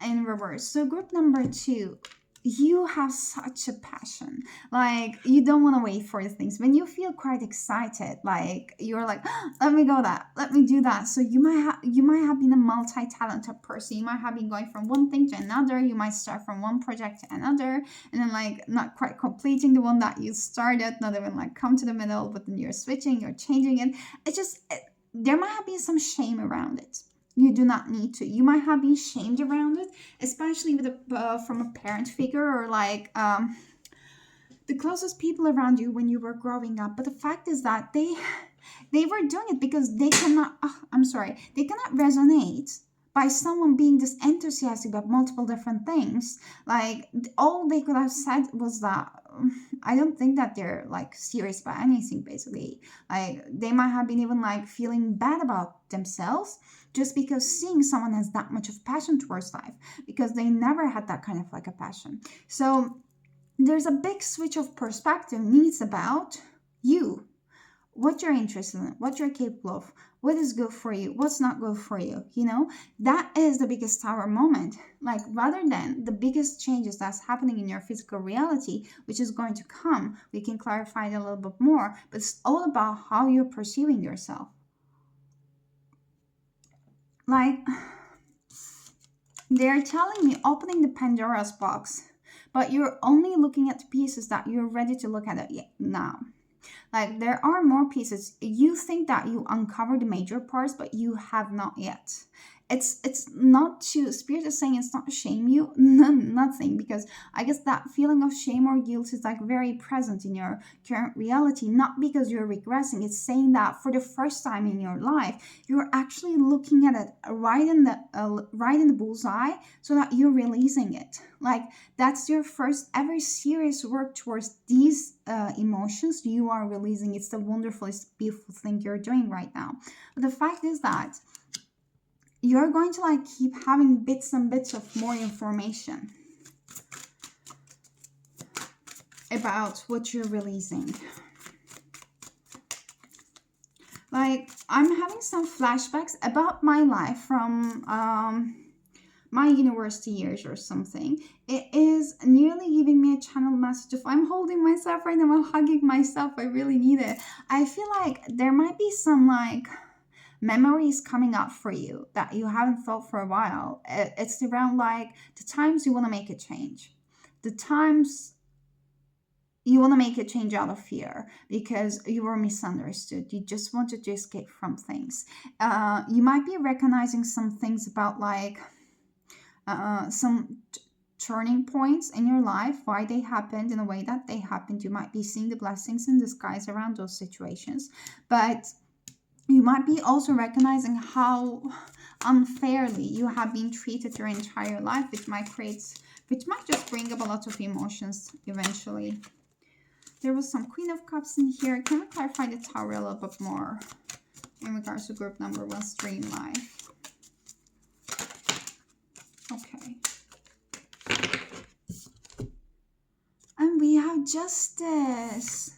in reverse. So group number two, you have such a passion. Like you don't want to wait for the things. When you feel quite excited, like you're like, let me go that, let me do that. So you might have been a multi-talented person. You might have been going from one thing to another. You might start from one project to another, and then like not quite completing the one that you started, not even like come to the middle, but then you're switching, you're changing it. There might have been some shame around it. You do not need to. You might have been shamed around it, especially with from a parent figure or like the closest people around you when you were growing up. But the fact is that they were doing it because they cannot. They cannot resonate by someone being this enthusiastic about multiple different things. Like all they could have said was that I don't think that they're like serious about anything, basically. Like they might have been even like feeling bad about themselves just because seeing someone has that much of passion towards life, because they never had that kind of like a passion. So there's a big switch of perspective needs about you, what you're interested in, what you're capable of, what is good for you, what's not good for you, that is the biggest Tower moment. Like rather than the biggest changes that's happening in your physical reality, which is going to come, we can clarify it a little bit more, but it's all about how you're perceiving yourself. Like they're telling me opening the Pandora's box, but you're only looking at the pieces that you're ready to look at it now. Like there are more pieces. You think that you uncovered the major parts, but you have not yet. It's not to, Spirit is saying it's not to shame you, nothing, because I guess that feeling of shame or guilt is like very present in your current reality, not because you're regressing. It's saying that for the first time in your life, you're actually looking at it right in the bullseye, so that you're releasing it. Like, that's your first ever serious work towards these emotions. You are releasing. It's the wonderful, it's beautiful thing you're doing right now. But the fact is that you're going to like keep having bits and bits of more information about what you're releasing. Like, I'm having some flashbacks about my life from my university years or something. It is nearly giving me a channel message. If I'm holding myself right now, I'm hugging myself. I really need it. I feel like there might be some like memories coming up for you that you haven't felt for a while. It's around like the times you want to make a change, the times you want to make a change out of fear because you were misunderstood. You just wanted to escape from things. You might be recognizing some things about like some turning points in your life, why they happened in the way that they happened. You might be seeing the blessings in disguise around those situations, but you might be also recognizing how unfairly you have been treated your entire life, which might just bring up a lot of emotions eventually. There was some Queen of Cups in here. Can we clarify the Tower a little bit more in regards to group number 1's dream life? Okay. And we have Justice.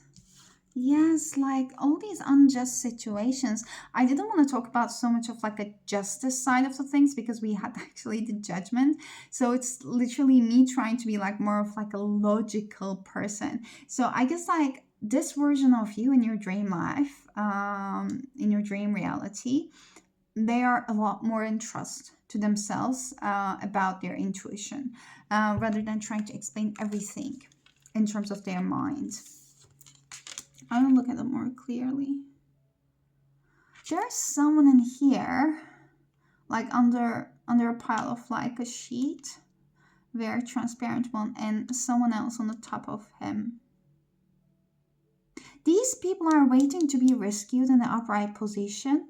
Yes, like all these unjust situations. I didn't want to talk about so much of like a justice side of the things because we had actually the Judgment. So it's literally me trying to be like more of like a logical person. So I guess like this version of you in your dream life, in your dream reality, they are a lot more in trust to themselves about their intuition, rather than trying to explain everything in terms of their mind. I want to look at it more clearly. There's someone in here, like under a pile of like a sheet, very transparent one, and someone else on the top of him. These people are waiting to be rescued in the upright position.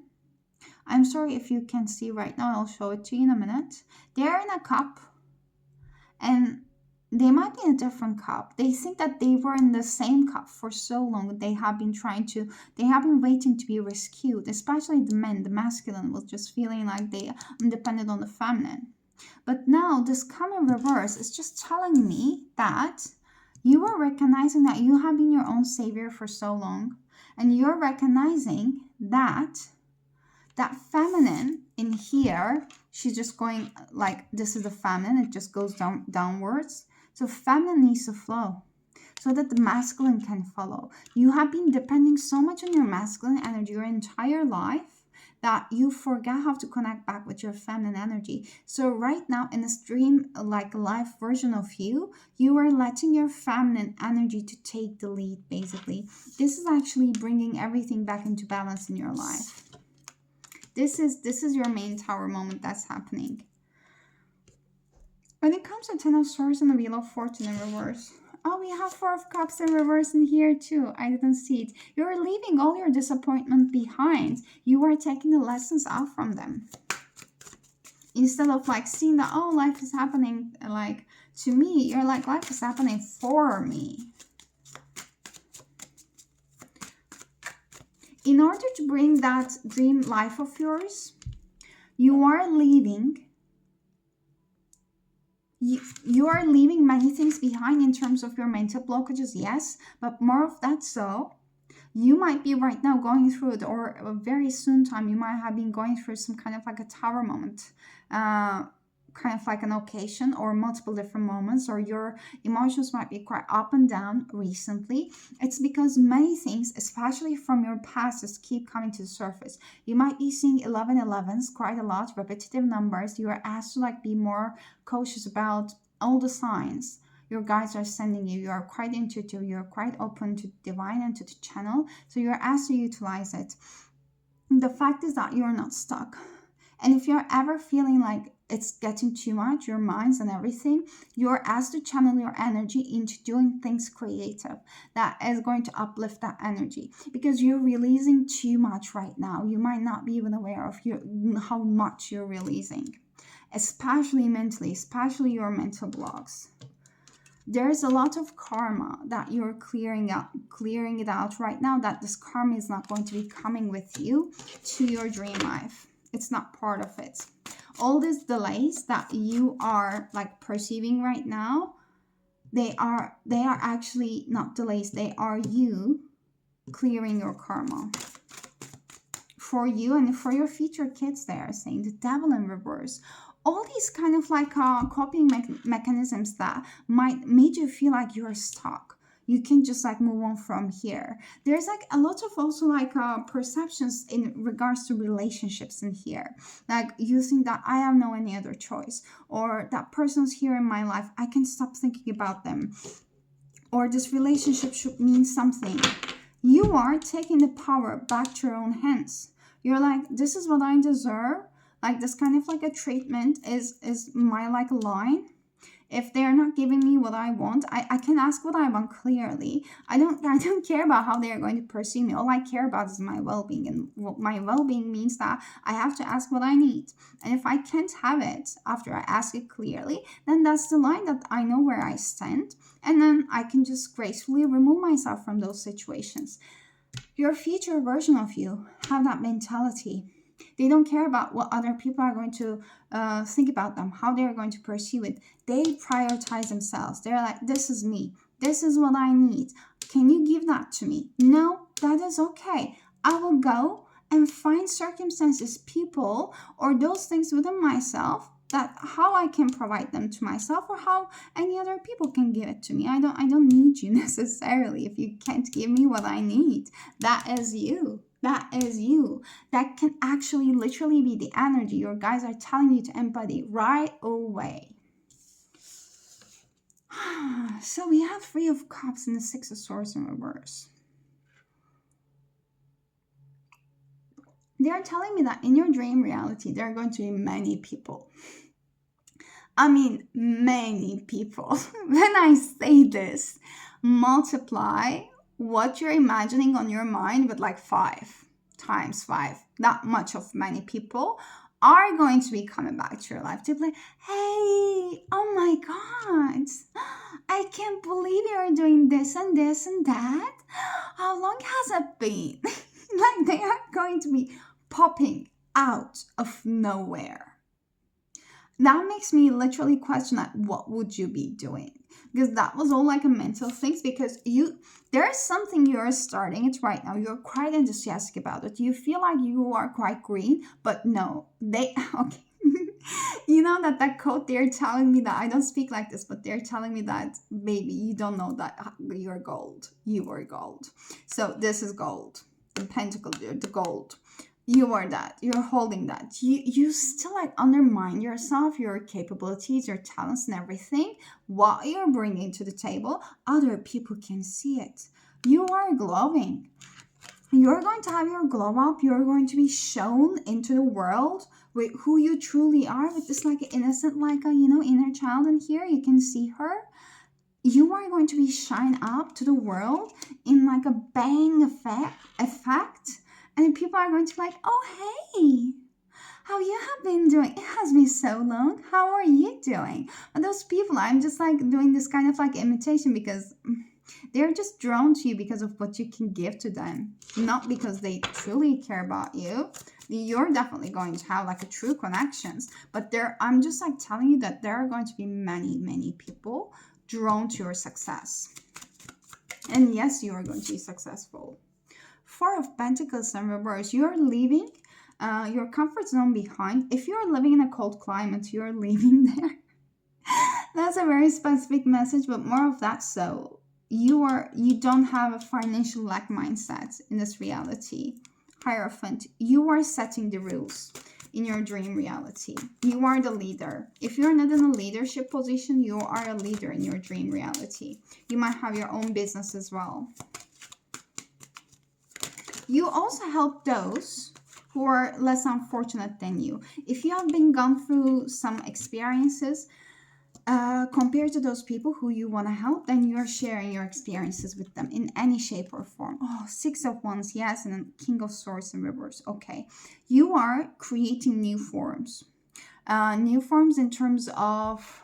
I'm sorry if you can see right now, I'll show it to you in a minute. They're in a cup, and they might be in a different cup. They think that they were in the same cup for so long. They have been waiting to be rescued, especially the men. The masculine was just feeling like they depended on the feminine. But now this common reverse is just telling me that you are recognizing that you have been your own savior for so long, and you're recognizing that that feminine in here, she's just going like, this is the feminine, it just goes downwards. So feminine needs to flow so that the masculine can follow. You have been depending so much on your masculine energy your entire life that you forget how to connect back with your feminine energy. So right now in this dream like life version of you, you are letting your feminine energy to take the lead basically. This is actually bringing everything back into balance in your life. This is your main Tower moment that's happening. When it comes to 10 of Swords and the Wheel of Fortune in reverse. Oh, we have 4 of Cups in reverse in here too. I didn't see it. You're leaving all your disappointment behind. You are taking the lessons out from them. Instead of like seeing that, oh, life is happening like to me, you're like, life is happening for me. In order to bring that dream life of yours, you are leaving many things behind in terms of your mental blockages, yes, but more of that so. You might be right now going through it, or a very soon time, you might have been going through some kind of like a Tower moment, kind of like an occasion or multiple different moments, or your emotions might be quite up and down recently. It's because many things, especially from your past, just keep coming to the surface. You might be seeing 1111s quite a lot, repetitive numbers. You are asked to like be more cautious about all the signs your guides are sending you. You are quite intuitive, you're quite open to divine and to the channel, so you're asked to utilize it. The fact is that you're not stuck. And if you're ever feeling like it's getting too much, your minds and everything, you're asked to channel your energy into doing things creative that is going to uplift that energy, because you're releasing too much right now. You might not be even aware of how much you're releasing, especially mentally, especially your mental blocks. There's a lot of karma that you're clearing it out right now, that this karma is not going to be coming with you to your dream life. It's not part of it. All these delays that you are like perceiving right now, they are actually not delays. They are you clearing your karma for you and for your future kids. They are saying the devil in reverse. All these kind of like coping mechanisms that might make you feel like you're stuck. You can just like move on from here. There's like a lot of also like perceptions in regards to relationships in here. Like you think that I have no any other choice, or that person's here in my life, I can stop thinking about them, or this relationship should mean something. You are taking the power back to your own hands. You're like, this is what I deserve. Like this kind of like a treatment is my like line. If they're not giving me what I want, I can ask what I want clearly. I don't care about how they are going to perceive me. All I care about is my well-being. And my well-being means that I have to ask what I need. And if I can't have it after I ask it clearly, then that's the line that I know where I stand. And then I can just gracefully remove myself from those situations. Your future version of you have that mentality. They don't care about what other people are going to think about them, how they're going to perceive it. They prioritize themselves. They're like, this is me. This is what I need. Can you give that to me? No, that is okay. I will go and find circumstances, people, or those things within myself that how I can provide them to myself, or how any other people can give it to me. I don't need you necessarily if you can't give me what I need. That is you. That is you. That can actually literally be the energy your guys are telling you to embody right away. So we have Three of Cups and the Six of Swords in reverse. They are telling me that in your dream reality, there are going to be many people. I mean, many people. When I say this, multiply what you're imagining on your mind with like 5 times 5. That much of many people are going to be coming back to your life to be like, hey, oh my God, I can't believe you're doing this and this and that. How long has it been? Like they are going to be popping out of nowhere. That makes me literally question like, what would you be doing? Because that was all like a mental thing, because there's something you're starting it right now. You're quite enthusiastic about it. You feel like you are quite green, but no, okay. You know that quote, they're telling me that I don't speak like this, but they're telling me that, baby, you don't know that you're gold. You are gold. So this is gold. The pentacle, the gold. You are that. You're holding that. You still like undermine yourself, your capabilities, your talents and everything. What you're bringing to the table, other people can see it. You are glowing. You're going to have your glow up. You're going to be shown into the world with who you truly are, with this like innocent, like a, inner child in here. You can see her. You are going to be shine up to the world in like a bang effect. And people are going to be like, oh, hey, how you have been doing? It has been so long. How are you doing? And those people, I'm just like doing this kind of like imitation, because they're just drawn to you because of what you can give to them, not because they truly care about you. You're definitely going to have like a true connections, but I'm just like telling you that there are going to be many, many people drawn to your success. And yes, you are going to be successful. Four of Pentacles in reverse. You're leaving your comfort zone behind. If you're living in a cold climate, you're leaving there. That's a very specific message, but more of that. So you don't have a financial lack mindset in this reality. Hierophant, you are setting the rules in your dream reality. You are the leader. If you're not in a leadership position, you are a leader in your dream reality. You might have your own business as well. You also help those who are less unfortunate than you. If you have been gone through some experiences, compared to those people who you want to help, then you're sharing your experiences with them in any shape or form. Oh, Six of Wands, yes, and then King of Swords and Reverse. Okay, you are creating new forms in terms of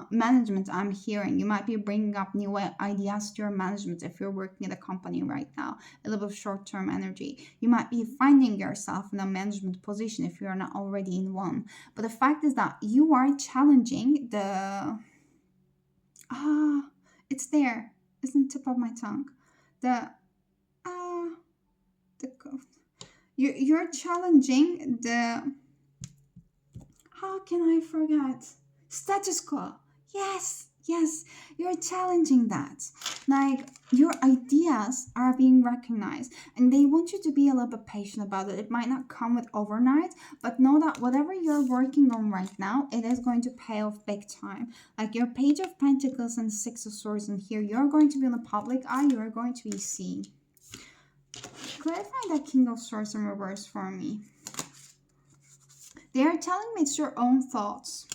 management. I'm hearing you might be bringing up new ideas to your management if you're working at a company right now. A little bit of short-term energy. You might be finding yourself in a management position if you're not already in one. But the fact is that you are challenging the it's there. It's on the tip of my tongue. The ah the you're challenging the, how can I forget? Status quo. Yes, yes, you're challenging that. Like, your ideas are being recognized, and they want you to be a little bit patient about it. It might not come with overnight, but know that whatever you're working on right now, it is going to pay off big time. Like your Page of Pentacles and Six of Swords in here, you're going to be in the public eye, you're going to be seen. Clarify that King of Swords in reverse for me. They are telling me it's your own thoughts.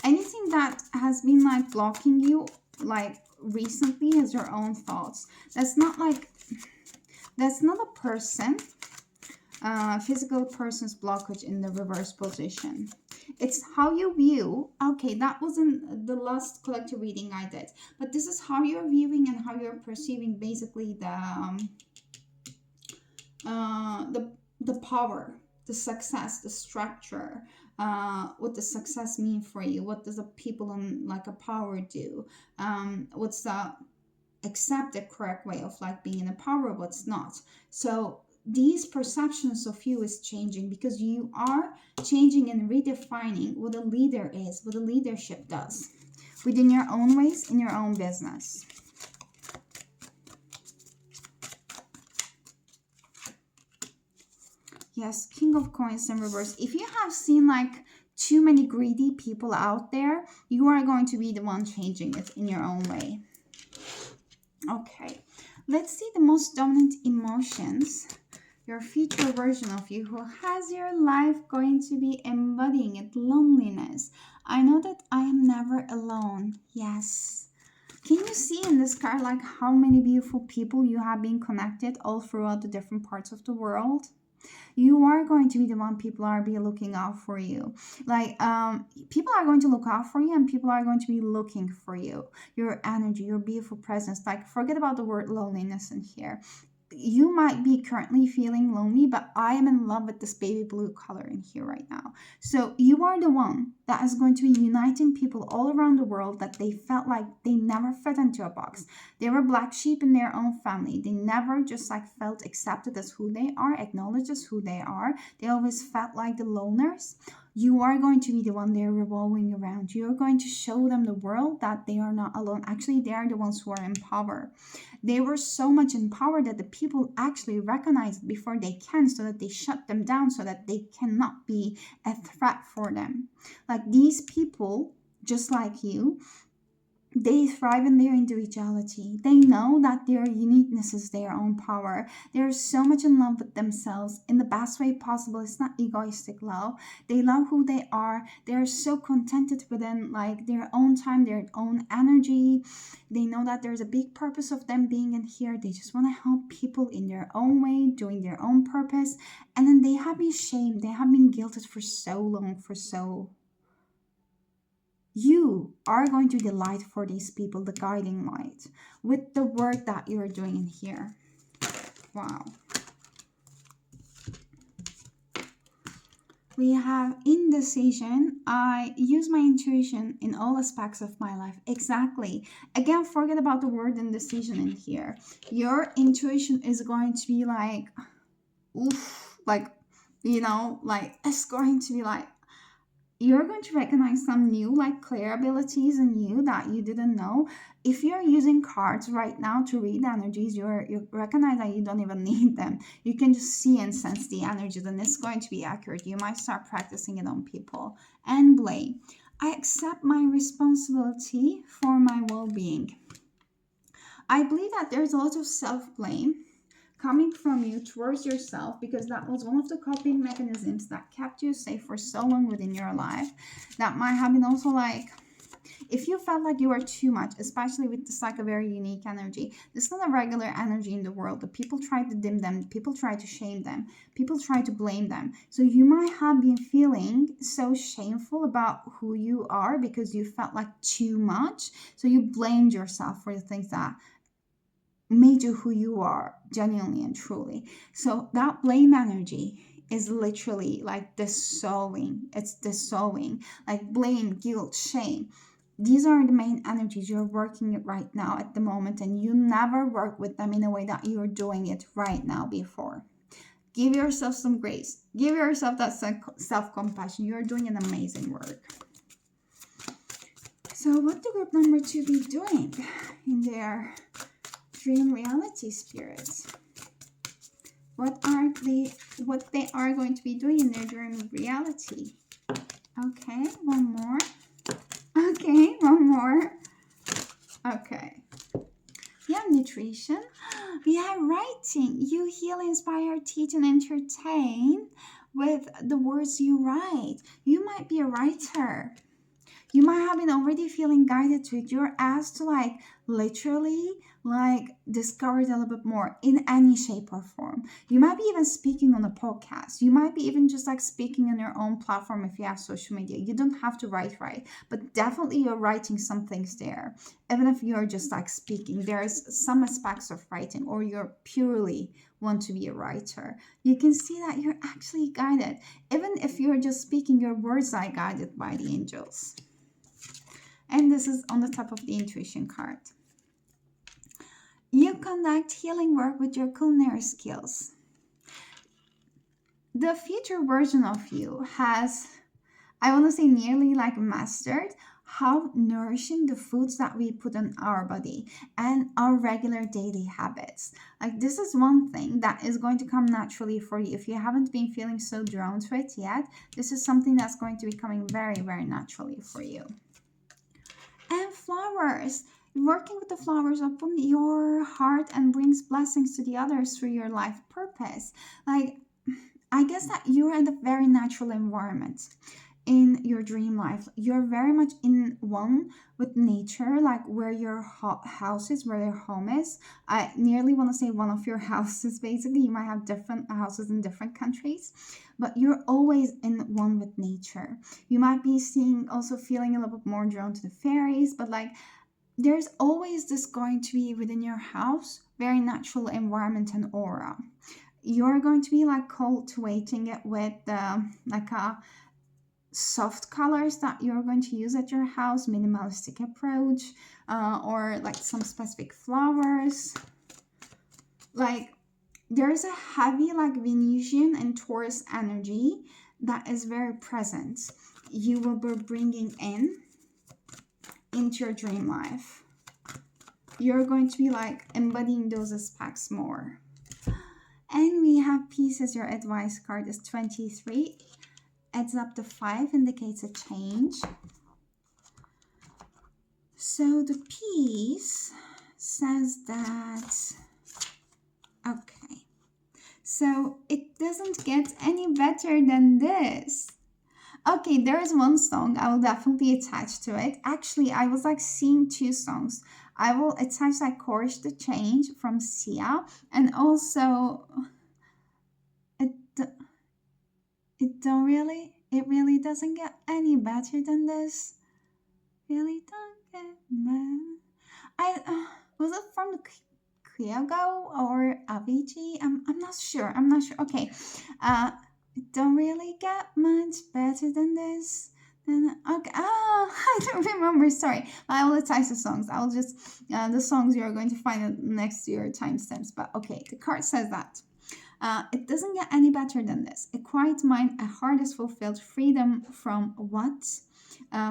Anything that has been like blocking you like recently is your own thoughts. That's not a person, physical person's blockage in the reverse position. It's how you view. Okay, that wasn't the last collective reading I did, but this is how you're viewing and how you're perceiving basically the power, the success, the structure. What does success mean for you? What does the people in like a power do? What's the accepted correct way of like being in a power? What's not? So these perceptions of you is changing because you are changing and redefining what a leader is, what a leadership does within your own ways, in your own business. Yes, King of Coins in reverse. If you have seen like too many greedy people out there, you are going to be the one changing it in your own way. Okay, let's see the most dominant emotions. Your future version of you who has your life going to be embodying it. Loneliness. I know that I am never alone. Yes. Can you see in this card like how many beautiful people you have been connected all throughout the different parts of the world? You are going to be the one people are be looking out for you. Like people are going to look out for you, and people are going to be looking for you, your energy, your beautiful presence. Like, forget about the word loneliness in here. You might be currently feeling lonely, but I am in love with this baby blue color in here right now. So you are the one that is going to be uniting people all around the world that they felt like they never fit into a box. They were black sheep in their own family. They never just like felt accepted as who they are, acknowledged as who they are. They always felt like the loners. You are going to be the one they're revolving around. You're going to show them the world that they are not alone. Actually, they are the ones who are in power. They were so much in power that the people actually recognize it before they can, so that they shut them down, so that they cannot be a threat for them. Like, these people, just like you, they thrive in their individuality. They know that their uniqueness is their own power. They're so much in love with themselves in the best way possible. It's not egoistic love. They love who they are. They're so contented within like their own time, their own energy. They know that there's a big purpose of them being in here. They just want to help people in their own way, doing their own purpose. And then they have been shamed. They have been guilted for so long, you are going to be the light for these people, the guiding light, with the work that you're doing in here. Wow. We have indecision. I use my intuition in all aspects of my life. Exactly. Again, forget about the word indecision in here. Your intuition is going to be like, oof, like, you know, like, it's going to be like, you're going to recognize some new like clear abilities in you that you didn't know. If you're using cards right now to read energies, you recognize that you don't even need them. You can just see and sense the energies, and it's going to be accurate. You might start practicing it on people. And blame. I accept my responsibility for my well-being. I believe that there's a lot of self-blame coming from you towards yourself, because that was one of the coping mechanisms that kept you safe for so long within your life. That might have been also like, if you felt like you were too much, especially with this like a very unique energy, this is not a regular energy in the world. The people try to dim them, people try to shame them, people try to blame them. So you might have been feeling so shameful about who you are because you felt like too much. So you blamed yourself for the things that made you who you are, genuinely and truly. So that blame energy is literally like dissolving. It's dissolving. Like blame, guilt, shame. These are the main energies you're working right now at the moment, and you never work with them in a way that you're doing it right now before. Give yourself some grace. Give yourself that self-compassion. You're doing an amazing work. So what the group number 2 be doing in their dream reality, spirits? What they are going to be doing in their dream reality? Okay, one more. Okay, one more. Okay. Yeah, nutrition. Yeah, writing. You heal, inspire, teach, and entertain with the words you write. You might be a writer. You might have been already feeling guided to it. You're asked to like literally like discover it a little bit more in any shape or form. You might be even speaking on a podcast. You might be even just like speaking on your own platform if you have social media. You don't have to write, but definitely you're writing some things there. Even if you're just like speaking, there's some aspects of writing, or you're purely want to be a writer. You can see that you're actually guided. Even if you're just speaking, your words are guided by the angels. And this is on the top of the intuition card. You conduct healing work with your culinary skills. The future version of you has, I want to say, nearly like mastered how nourishing the foods that we put in our body and our regular daily habits. Like this is one thing that is going to come naturally for you. If you haven't been feeling so drawn to it yet, this is something that's going to be coming very, very naturally for you. And flowers. Working with the flowers open your heart and brings blessings to the others through your life purpose. Like, I guess that you're in a very natural environment in your dream life. You're very much in one with nature, like where your house is, where your home is. I nearly want to say one of your houses, basically. You might have different houses in different countries, but you're always in one with nature. You might be also feeling a little bit more drawn to the fairies, but like there's always this going to be within your house, very natural environment and aura. You're going to be like cultivating it with like a soft colors that you're going to use at your house, minimalistic approach, or like some specific flowers. Like there's a heavy like Venusian and Taurus energy that is very present. You will be bringing into your dream life. You're going to be like embodying those aspects more. And we have peace as your advice card is 23. Adds up to 5, indicates a change. So the peace says that, okay, so it doesn't get any better than this. Okay, there is one song I will definitely attach to it. Actually, I was like seeing 2 songs. I will attach like Courage the Change from Sia, and also it really doesn't get any better than this. Really don't get better. Was it from Kyogo or Avicii? I'm not sure. Okay. It don't really get much better than this. Then okay. Oh, I don't remember. Sorry. I will attach the songs. I'll just the songs you're going to find next to your timestamps. But okay, the card says that. It doesn't get any better than this. A quiet mind, a heart is fulfilled, freedom from what?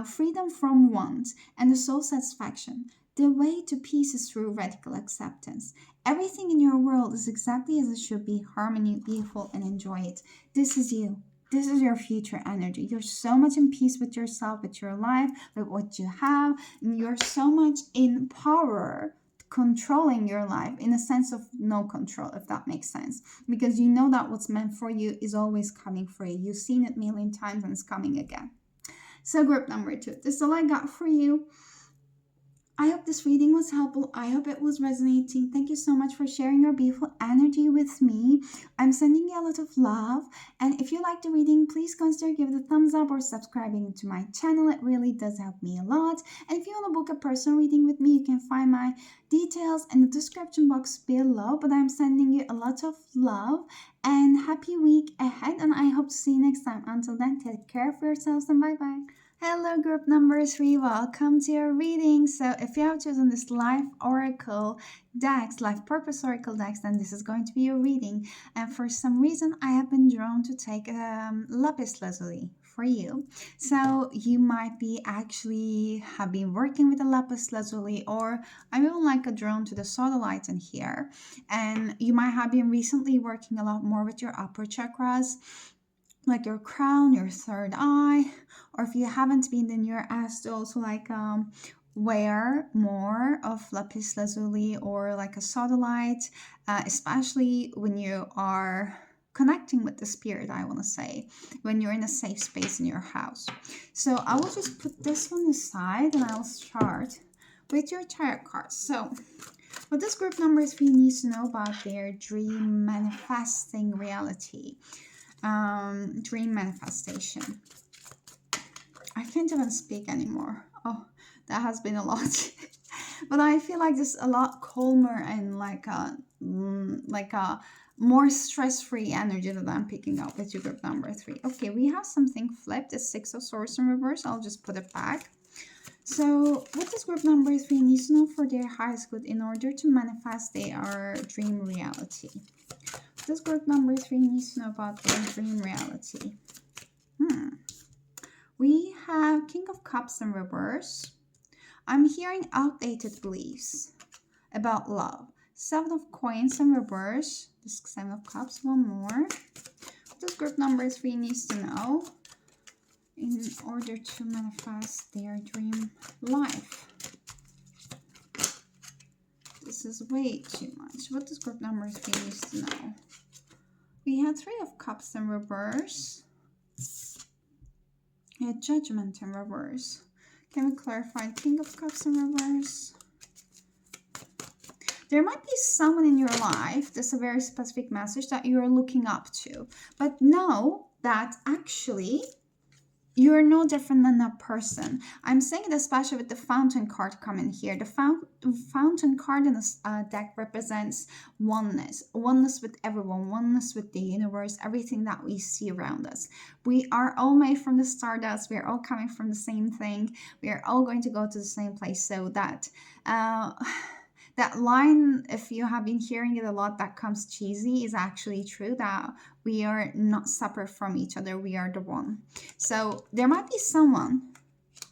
Freedom from want, and the soul satisfaction. The way to peace is through radical acceptance. Everything in your world is exactly as it should be, harmony, beautiful, and enjoy it. This is you. This is your future energy. You're so much in peace with yourself, with your life, with what you have, and you're so much in power, controlling your life in a sense of no control, if that makes sense, because you know that what's meant for you is always coming for you. You've seen it a million times and it's coming again. So group number 2, this is all I got for you. I hope this reading was helpful. I hope it was resonating. Thank you so much for sharing your beautiful energy with me. I'm sending you a lot of love. And if you like the reading, please consider giving it a thumbs up or subscribing to my channel. It really does help me a lot. And if you want to book a personal reading with me, you can find my details in the description box below. But I'm sending you a lot of love and happy week ahead. And I hope to see you next time. Until then, take care of yourselves and bye-bye. Hello group number 3, welcome to your reading. So if you have chosen this Life Oracle decks, Life Purpose Oracle decks, then this is going to be your reading. And for some reason I have been drawn to take Lapis Lazuli for you. So you might be actually have been working with a Lapis Lazuli, or I'm even like a drawn to the sodalite in here. And you might have been recently working a lot more with your upper chakras, like your crown, your third eye, or if you haven't been, then you're asked to also like wear more of lapis lazuli or like a sodalite, especially when you are connecting with the spirit, I want to say, when you're in a safe space in your house. So I will just put this one aside and I'll start with your tarot cards. So what this group number 3 needs to know about their dream manifesting reality. Dream manifestation. I can't even speak anymore. Oh, that has been a lot. But I feel like this is a lot calmer and like a more stress-free energy that I'm picking up with your group number 3. Okay, we have something flipped. The 6 of Swords in reverse. I'll just put it back. So what does group number 3 needs to know for their highest good in order to manifest their dream reality? This group number 3 needs to know about their dream reality. We have King of Cups in reverse. I'm hearing outdated beliefs about love. 7 of Coins in reverse. This 7 of Cups, one more. This group number 3 needs to know in order to manifest their dream life. This is way too much. What does group number 3 needs to know? We had 3 of Cups in reverse. We had Judgment in reverse. Can we clarify King of Cups in reverse? There might be someone in your life, this is a very specific message, that you're looking up to. But know that actually you're no different than that person. I'm saying it especially with the Fountain card coming here. The Fountain card in this deck represents oneness. Oneness with everyone. Oneness with the universe. Everything that we see around us. We are all made from the stardust. We are all coming from the same thing. We are all going to go to the same place. So that... that line, if you have been hearing it a lot, that comes cheesy, is actually true, that we are not separate from each other. We are the one. So there might be someone,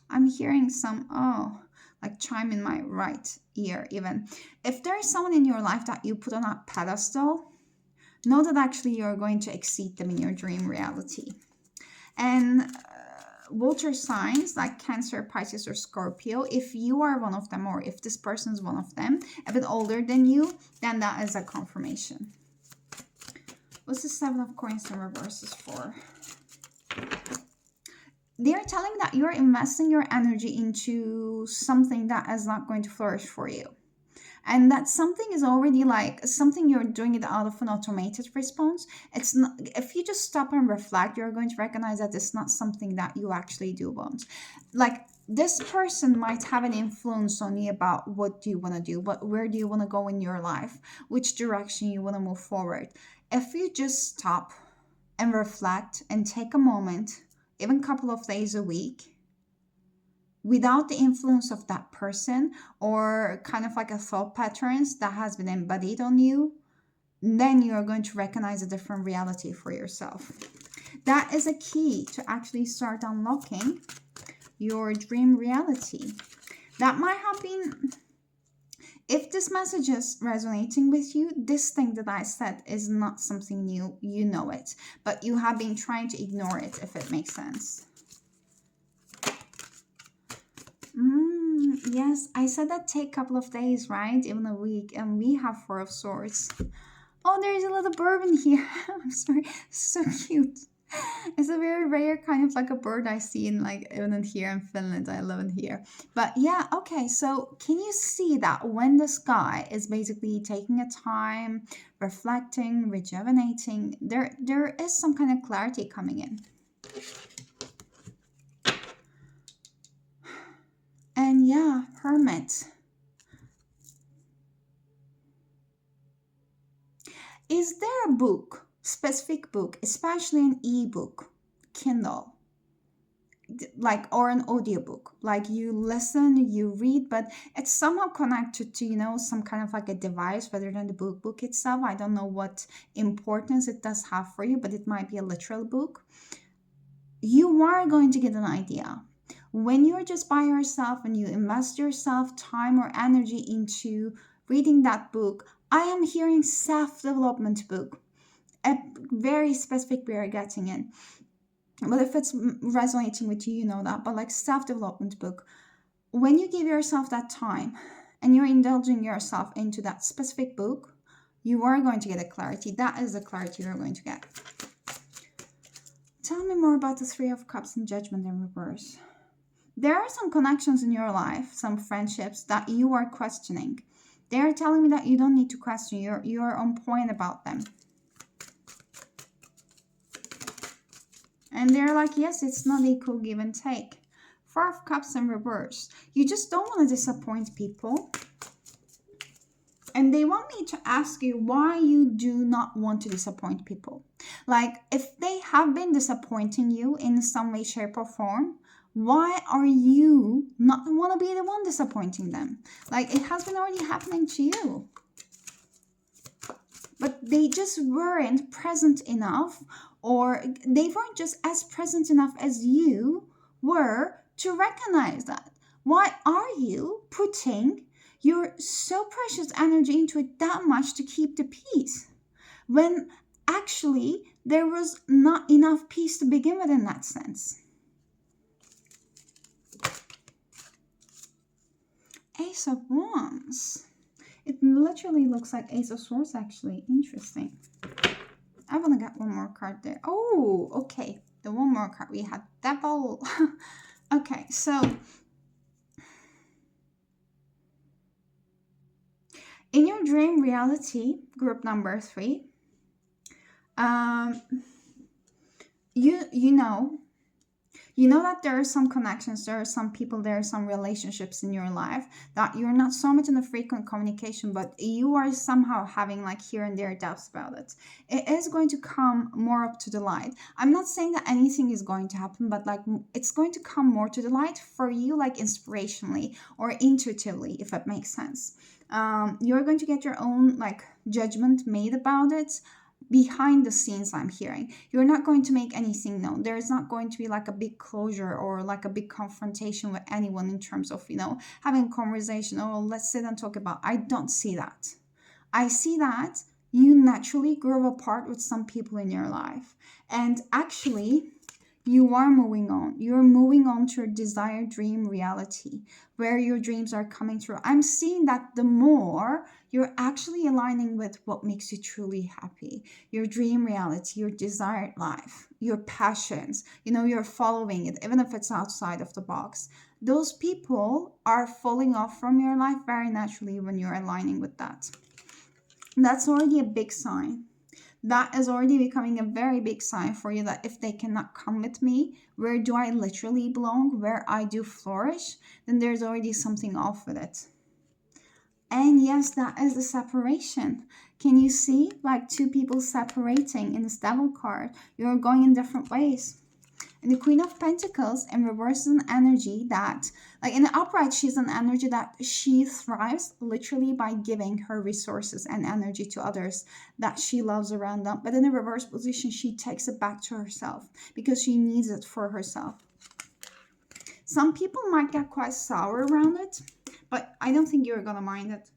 I'm hearing some, like chime in my right ear even. If there is someone in your life that you put on a pedestal, know that actually you're going to exceed them in your dream reality. And water signs like Cancer, Pisces, or Scorpio, if you are one of them, or if this person is one of them, a bit older than you, then that is a confirmation. What's the 7 of Coins in reverses for? They're telling that you're investing your energy into something that is not going to flourish for you. And that something is already like something you're doing it out of an automated response. It's not, if you just stop and reflect, you're going to recognize that it's not something that you actually do want. Like this person might have an influence on you about what do you want to do, where do you want to go in your life, which direction you want to move forward. If you just stop and reflect and take a moment, even a couple of days a week, without the influence of that person or kind of like a thought patterns that has been embodied on you, then you are going to recognize a different reality for yourself. That is a key to actually start unlocking your dream reality. That might have been, if this message is resonating with you, this thing that I said is not something new, you know it, but you have been trying to ignore it, if it makes sense. Yes, I said that take a couple of days, right? Even a week, and we have Four of Swords. Oh, there's a little bourbon here. I'm sorry, so cute. It's a very rare kind of like a bird I see in like even in here in Finland. I live in here. But yeah, okay, so can you see that when the sky is basically taking a time, reflecting, rejuvenating, there is some kind of clarity coming in. And yeah, Hermit. Is there a book, specific book, especially an ebook, Kindle, like or an audiobook, like you listen, you read, but it's somehow connected to, some kind of like a device rather than the book itself. I don't know what importance it does have for you, but it might be a literal book. You are going to get an idea when you're just by yourself and you invest yourself time or energy into reading that book. I am hearing self-development book, a very specific we are getting in. But if it's resonating with you, you know that. But like self-development book, when you give yourself that time and you're indulging yourself into that specific book, you are going to get a clarity. That is the clarity you're going to get. Tell me more about the Three of Cups and Judgment in reverse. There are some connections in your life, some friendships that you are questioning. They are telling me that you don't need to question. You're on point about them. And they're like, yes, it's not equal give and take. Four of Cups in reverse. You just don't want to disappoint people. And they want me to ask you why you do not want to disappoint people. Like, if they have been disappointing you in some way, shape, or form, why are you not want to be the one disappointing them? Like, it has been already happening to you. But they just weren't present enough, or they weren't just as present enough as you were to recognize that. Why are you putting your so precious energy into it that much to keep the peace when actually there was not enough peace to begin with in that sense? Ace of Wands. It literally looks like Ace of Swords, actually. Interesting. I want to get one more card there. Oh, okay. The one more card we had. Devil. Okay, so in your dream reality, group number 3, you know that there are some connections, there are some people, there are some relationships in your life that you're not so much in a frequent communication, but you are somehow having like here and there doubts about it. It is going to come more up to the light. I'm not saying that anything is going to happen, but like it's going to come more to the light for you, like inspirationally or intuitively, if that makes sense. You're going to get your own like judgment made about it. Behind the scenes, I'm hearing you're not going to make anything known. There is not going to be like a big closure or like a big confrontation with anyone in terms of having a conversation. Oh, let's sit and talk about. I don't see that. I see that you naturally grow apart with some people in your life, and actually you are moving on. You're moving on to your desired dream reality where your dreams are coming through. I'm seeing that the more you're actually aligning with what makes you truly happy, your dream reality, your desired life, your passions, you're following it, even if it's outside of the box. Those people are falling off from your life very naturally when you're aligning with that. That's already a big sign. That is already becoming a very big sign for you that if they cannot come with me, where do I literally belong, where I do flourish, then there's already something off with it. And yes, that is the separation. Can you see like two people separating in this Devil card? You're going in different ways. And the Queen of Pentacles in reverse is an energy that, like in the upright, she's an energy that she thrives literally by giving her resources and energy to others that she loves around them. But in a reverse position, she takes it back to herself because she needs it for herself. Some people might get quite sour around it, but I don't think you're going to mind it.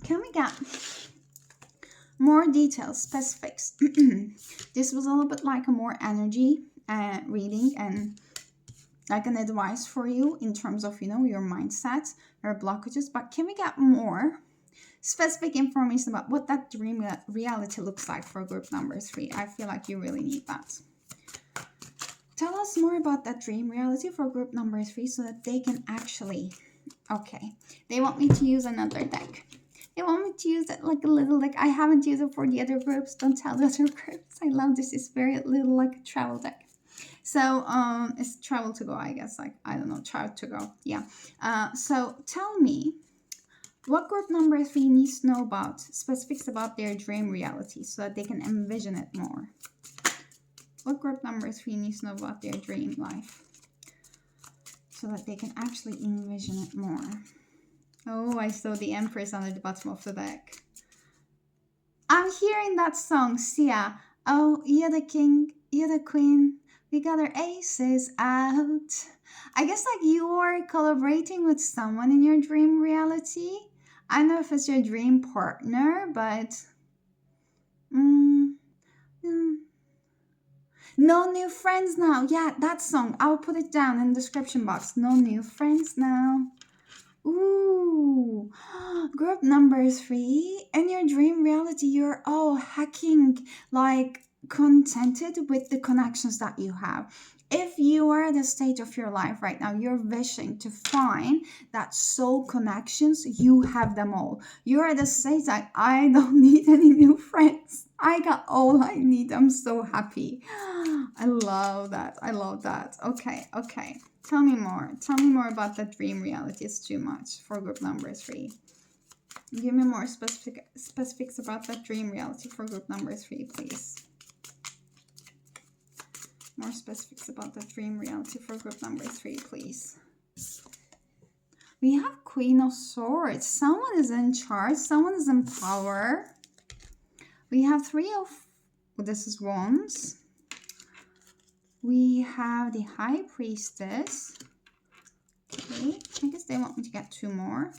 Can we get more details, specifics? This was a little bit like a more energy reading, and like an advice for you in terms of, your mindset, your blockages. But can we get more specific information about what that dream reality looks like for group number 3? I feel like you really need that. Tell us more about that dream reality for group number 3 so that they can actually... Okay, they want me to use another deck. They want me to use it like a little deck. I haven't used it for the other groups. Don't tell the other groups. I love this. It's very little like a travel deck. So it's travel to go, I guess. Like, I don't know, travel to go. Yeah. So tell me, what group number 3 needs to know about specifics about their dream reality so that they can envision it more? What group number 3 needs to know about their dream life so that they can actually envision it more? Oh, I saw the Empress under the bottom of the deck. I'm hearing that song, Sia. Oh, you're the king, you're the queen. We got our aces out. I guess like you are collaborating with someone in your dream reality. I don't know if it's your dream partner, but... No new friends now. Yeah, that song. I'll put it down in the description box. No new friends now. Ooh, group number 3. In your dream reality, you're hacking, like contented with the connections that you have. If you are at a stage of your life right now, you're wishing to find that soul connections, you have them all. You're at a stage like, I don't need any new friends. I got all I need. I'm so happy. I love that. I love that. Okay. Tell me more. Tell me more about that dream reality. It's too much for group number 3. Give me more specifics about that dream reality for group number 3, please. More specifics about that dream reality for group number 3, please. We have Queen of Swords. Someone is in charge. Someone is in power. We have Three of... This is Wands. We have the High Priestess. Okay, I guess they want me to get 2 more.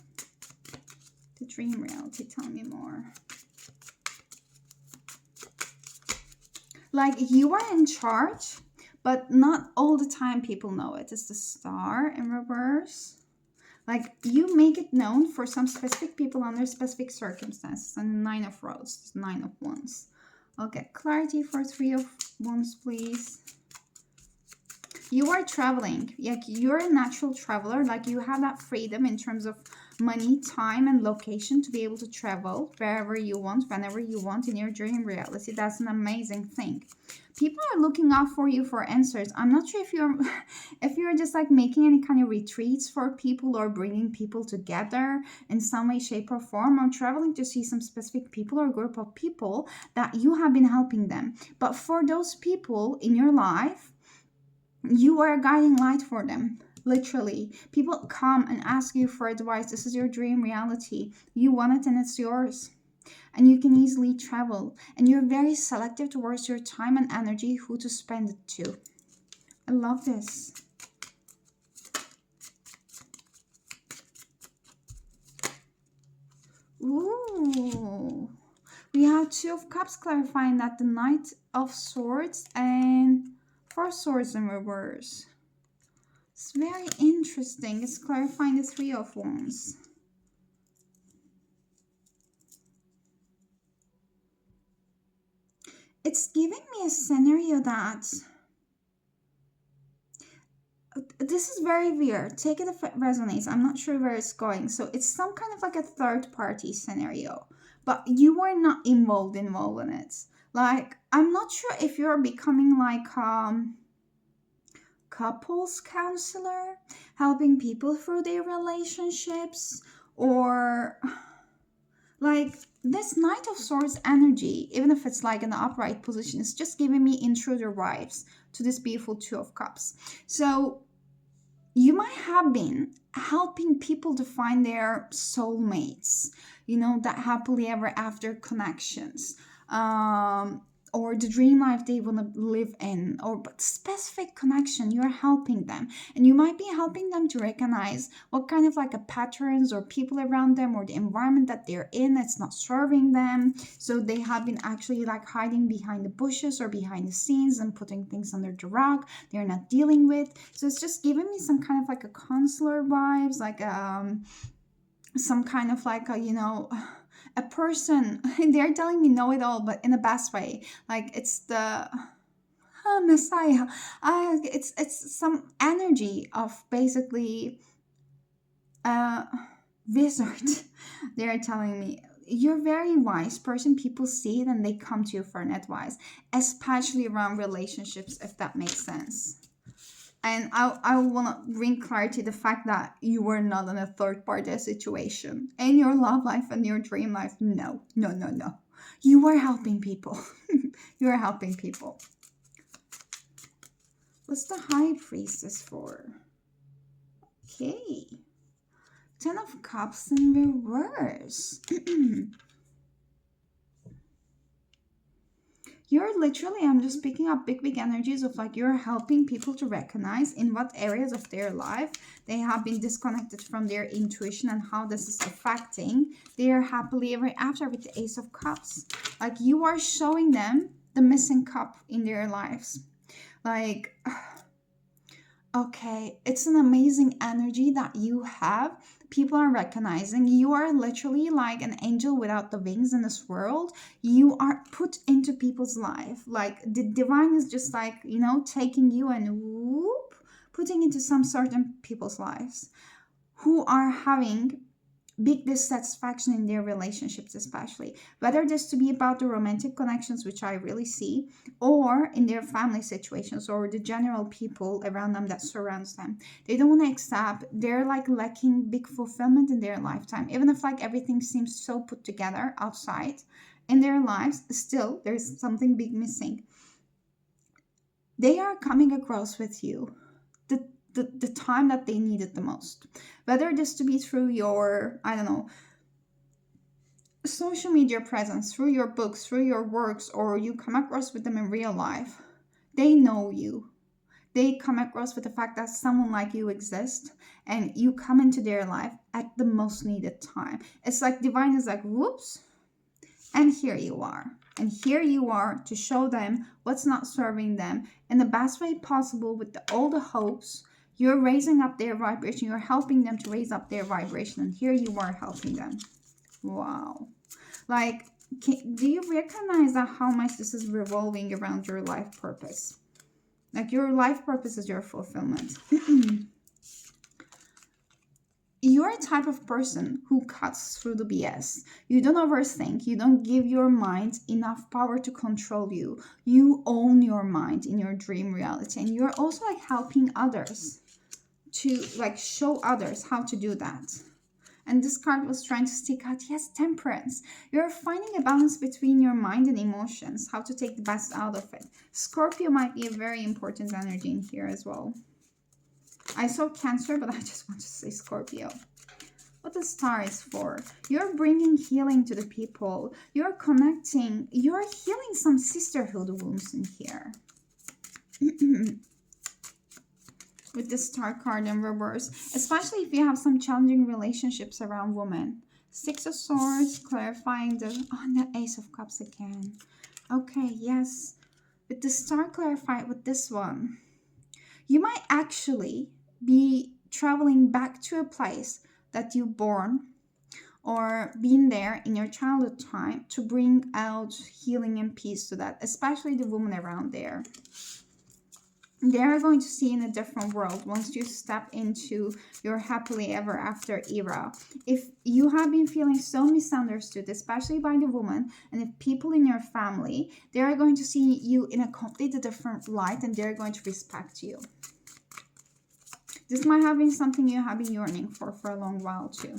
The dream reality, tell me more. Like, you are in charge, but not all the time people know it. It's the Star in reverse. Like, you make it known for some specific people under specific circumstances. And 9 of Rods, 9 of Wands. I'll get clarity for 3 of Wands, please. You are traveling. Like, you're a natural traveler. Like, you have that freedom in terms of money, time, and location to be able to travel wherever you want, whenever you want in your dream reality. That's an amazing thing. People are looking out for you for answers. I'm not sure if you're just like making any kind of retreats for people or bringing people together in some way, shape, or form, or traveling to see some specific people or group of people that you have been helping them. But for those people in your life, you are a guiding light for them. Literally, people come and ask you for advice. This is your dream reality. You want it and it's yours. And you can easily travel. And you're very selective towards your time and energy, who to spend it to. I love this. Ooh. We have 2 of Cups clarifying that the Knight of Swords and 4 Swords in reverse. It's very interesting. It's clarifying the 3 of Wands. It's giving me a scenario that... This is very weird. Take it if it resonates. I'm not sure where it's going. So it's some kind of like a third party scenario. But you are not involved in it. Like, I'm not sure if you're becoming like couples counselor, helping people through their relationships, or like this Knight of Swords energy, even if it's like in the upright position, is just giving me intruder vibes to this beautiful 2 of Cups. So you might have been helping people to find their soulmates, that happily ever after connections. or the dream life they want to live in, or but specific connection, you're helping them. And you might be helping them to recognize what kind of like a patterns or people around them or the environment that they're in that's not serving them, so they have been actually like hiding behind the bushes or behind the scenes and putting things under the rug they're not dealing with. So it's just giving me some kind of like a counselor vibes, like some kind of like a, a person. They're telling me know it all, but in the best way. Like it's the Messiah. It's some energy of basically a wizard. They're telling me you're very wise person. People see it and they come to you for an advice, especially around relationships, if that makes sense. And I want to bring clarity the fact that you were not in a third party situation in your love life and your dream life. No, no, no, no. You were helping people. You are helping people. What's the High Priestess for? Okay. 10 of Cups in reverse. You're literally, I'm just picking up big energies of like you're helping people to recognize in what areas of their life they have been disconnected from their intuition and how this is affecting their happily ever after with the Ace of Cups. Like you are showing them the missing cup in their lives. Like, okay, it's an amazing energy that you have. People are recognizing you are literally like an angel without the wings in this world. You are put into people's life. Like the divine is just like, taking you and whoop, putting into some certain people's lives who are having big dissatisfaction in their relationships, especially whether this to be about the romantic connections, which I really see, or in their family situations or the general people around them that surrounds them. They don't want to accept they're like lacking big fulfillment in their lifetime, even if like everything seems so put together outside in their lives. Still there's something big missing. They are coming across with you the time that they need it the most, whether this to be through your, I don't know, social media presence, through your books, through your works, or you come across with them in real life. They know you. They come across with the fact that someone like you exists and you come into their life at the most needed time. It's like divine is like, whoops, and here you are. And here you are to show them what's not serving them in the best way possible with all the hopes. You're raising up their vibration. You're helping them to raise up their vibration. And here you are helping them. Wow. Like, do you recognize that how much this is revolving around your life purpose? Like, your life purpose is your fulfillment. You're a type of person who cuts through the BS. You don't overthink. You don't give your mind enough power to control you. You own your mind in your dream reality. And you're also like helping others to like show others how to do that. And this card was trying to stick out. Yes, temperance. You're finding a balance between your mind and emotions, how to take the best out of it. Scorpio might be a very important energy in here as well. I saw Cancer, but I just want to say Scorpio. What the Star is for. You're bringing healing to the people. You're connecting. You're healing some sisterhood wounds in here. With the Star card in reverse. Especially if you have some challenging relationships around women. Six of Swords, clarifying the Ace of Cups again. Okay, yes. With the Star clarified with this one. You might actually be traveling back to a place that you born or been there in your childhood time to bring out healing and peace to that, especially the women around there. They are going to see in a different world once you step into your happily ever after era. If you have been feeling so misunderstood, especially by the woman, and if people in your family, they are going to see you in a completely different light and they're going to respect you. This might have been something you have been yearning for a long while too.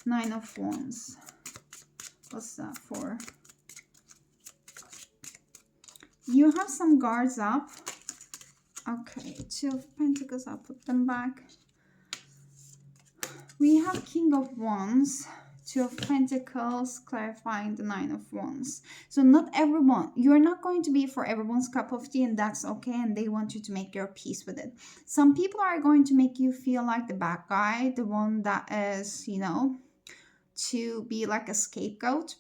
Nine of Wands. What's that for? You have some guards up. Okay, Two of Pentacles. I'll put them back. We have King of Wands. Two of Pentacles, clarifying the Nine of Wands. So not everyone, you're not going to be for everyone's cup of tea, and that's okay, and they want you to make your peace with it. Some people are going to make you feel like the bad guy, the one that is, to be like a scapegoat.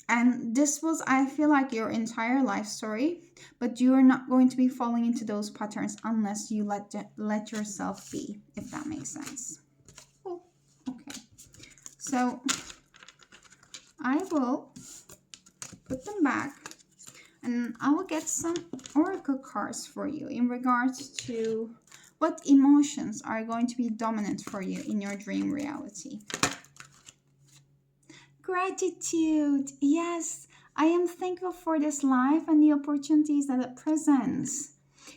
And this was, I feel like, your entire life story, but you're not going to be falling into those patterns unless you let yourself be, if that makes sense. Oh, okay. So I will put them back, and I will get some oracle cards for you in regards to what emotions are going to be dominant for you in your dream reality. Gratitude. Yes, I am thankful for this life and the opportunities that it presents.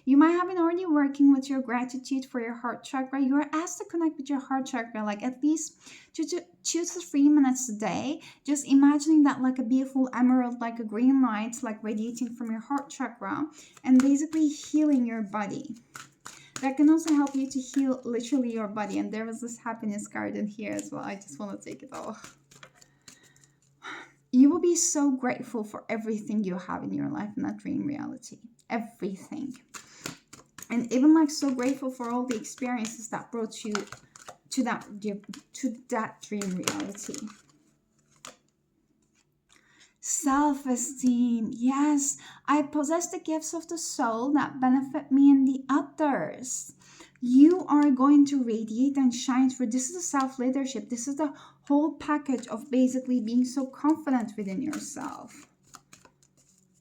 You might have been already working with your gratitude for your heart chakra. You are asked to connect with your heart chakra like at least 2 to 3 minutes a day. Just imagining that like a beautiful emerald, like a green light, like radiating from your heart chakra and basically healing your body. That can also help you to heal literally your body. And there was this happiness card in here as well. I just want to take it off. You will be so grateful for everything you have in your life in that dream reality. Everything. And even like so grateful for all the experiences that brought you to that dream reality. Self-esteem. Yes, I possess the gifts of the soul that benefit me and the others. You are going to radiate and shine through. This is a self-leadership. This is the whole package of basically being so confident within yourself.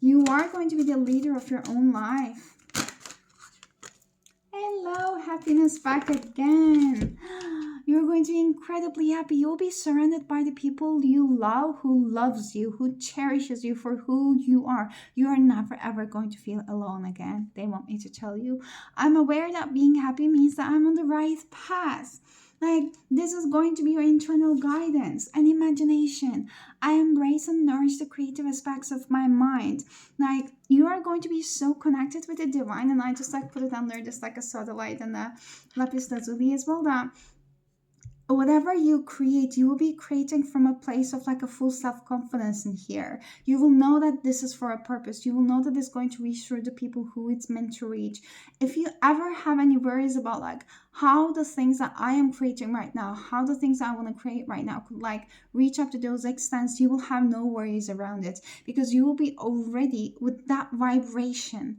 You are going to be the leader of your own life. Hello, happiness back again. You're going to be incredibly happy. You'll be surrounded by the people you love, who loves you, who cherishes you for who you are. You are never ever going to feel alone again. They want me to tell you. I'm aware that being happy means that I'm on the right path. Like, this is going to be your internal guidance and imagination. I embrace and nourish the creative aspects of my mind. Like, you are going to be so connected with the divine, and I just like put it under just like a sodalite and a lapis lazuli as well, that whatever you create, you will be creating from a place of like a full self-confidence in here. You will know that this is for a purpose. You will know that it's going to reach through the people who it's meant to reach. If you ever have any worries about like how the things that I am creating right now, how the things I want to create right now could like reach up to those extents, you will have no worries around it, because you will be already with that vibration.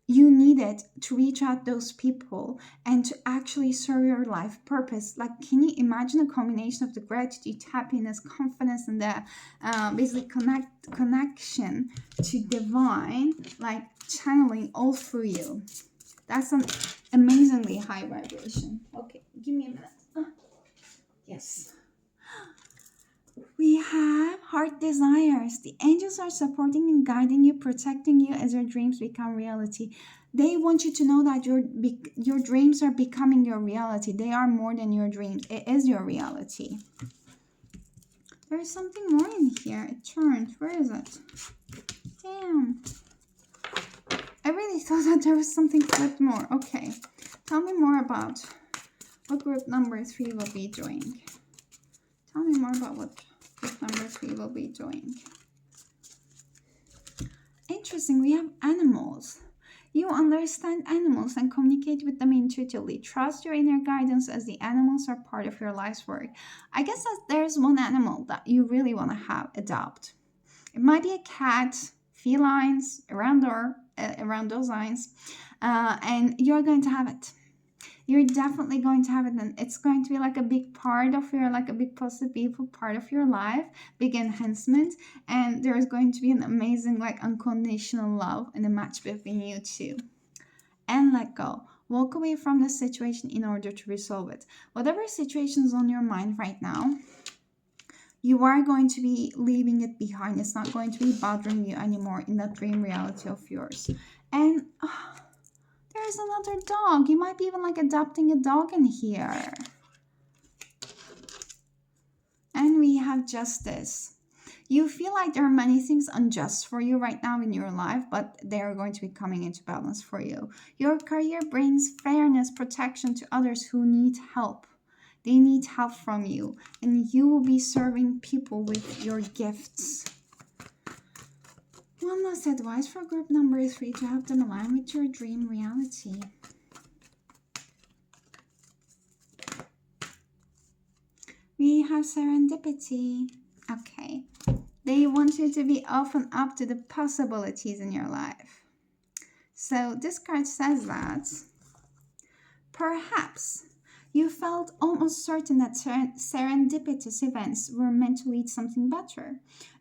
You need it to reach out those people and to actually serve your life purpose. Like, can you imagine a combination of the gratitude, happiness, confidence, and the basically connection to divine, like channeling all through you? That's an amazingly high vibration. Okay, give me a minute. Yes. We have heart desires. The angels are supporting and guiding you, protecting you as your dreams become reality. They want you to know that your dreams are becoming your reality. They are more than your dreams. It is your reality. There is something more in here. It turned. Where is it? Damn. I really thought that there was something flipped more. Okay. Tell me more about what group number 3 will be doing. Tell me more about what group number 3 will be doing. Interesting, we have animals. You understand animals and communicate with them intuitively. Trust your inner guidance, as the animals are part of your life's work. I guess that there's one animal that you really want to adopt. It might be a cat, felines, around those lines, and you're going to have it. You're definitely going to have it, and it's going to be like a big part of your, like a big positive, beautiful part of your life, big enhancement, and there is going to be an amazing, like, unconditional love and a match between you two. And let go. Walk away from the situation in order to resolve it. Whatever situation is on your mind right now, you are going to be leaving it behind. It's not going to be bothering you anymore in that dream reality of yours. And there's another dog. You might be even like adopting a dog in here. And we have justice. You feel like there are many things unjust for you right now in your life, but they are going to be coming into balance for you. Your career brings fairness, protection to others who need help. They need help from you, and you will be serving people with your gifts. One last advice for group number 3 to help them align with your dream reality. We have serendipity. Okay. They want you to be open up to the possibilities in your life. So this card says that perhaps you felt almost certain that serendipitous events were meant to lead something better.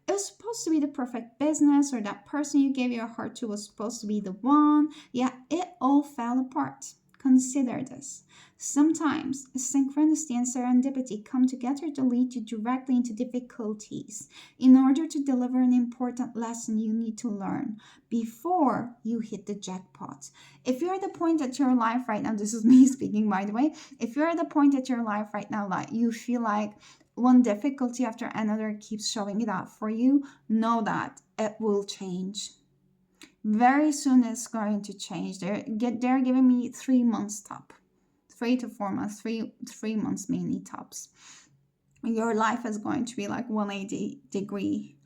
It was supposed to be the perfect business, or that person you gave your heart to was supposed to be the one, yet it all fell apart. Consider this. Sometimes synchronicity and serendipity come together to lead you directly into difficulties in order to deliver an important lesson you need to learn before you hit the jackpot. If you're at the point at your life right now, this is me speaking by the way, if you're at the point at your life right now that you feel like one difficulty after another keeps showing it up for you, know that it will change. Very soon it's going to change. They're giving me 3 months top. 3 to 4 months, three months mainly tops. Your life is going to be like 180-degree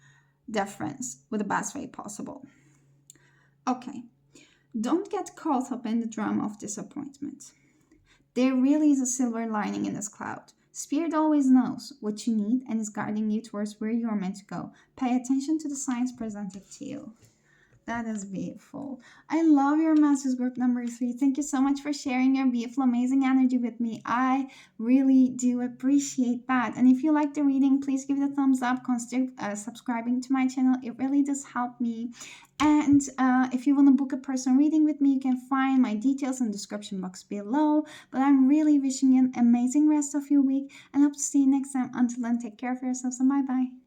difference with the best way possible. Okay, don't get caught up in the drama of disappointment. There really is a silver lining in this cloud. Spirit always knows what you need and is guiding you towards where you are meant to go. Pay attention to the signs presented to you. That is beautiful. I love your Masters Group number 3. Thank you so much for sharing your beautiful, amazing energy with me. I really do appreciate that. And if you like the reading, please give it a thumbs up. Consider subscribing to my channel. It really does help me. And if you want to book a personal reading with me, you can find my details in the description box below. But I'm really wishing you an amazing rest of your week and hope to see you next time. Until then, take care of yourselves and bye-bye.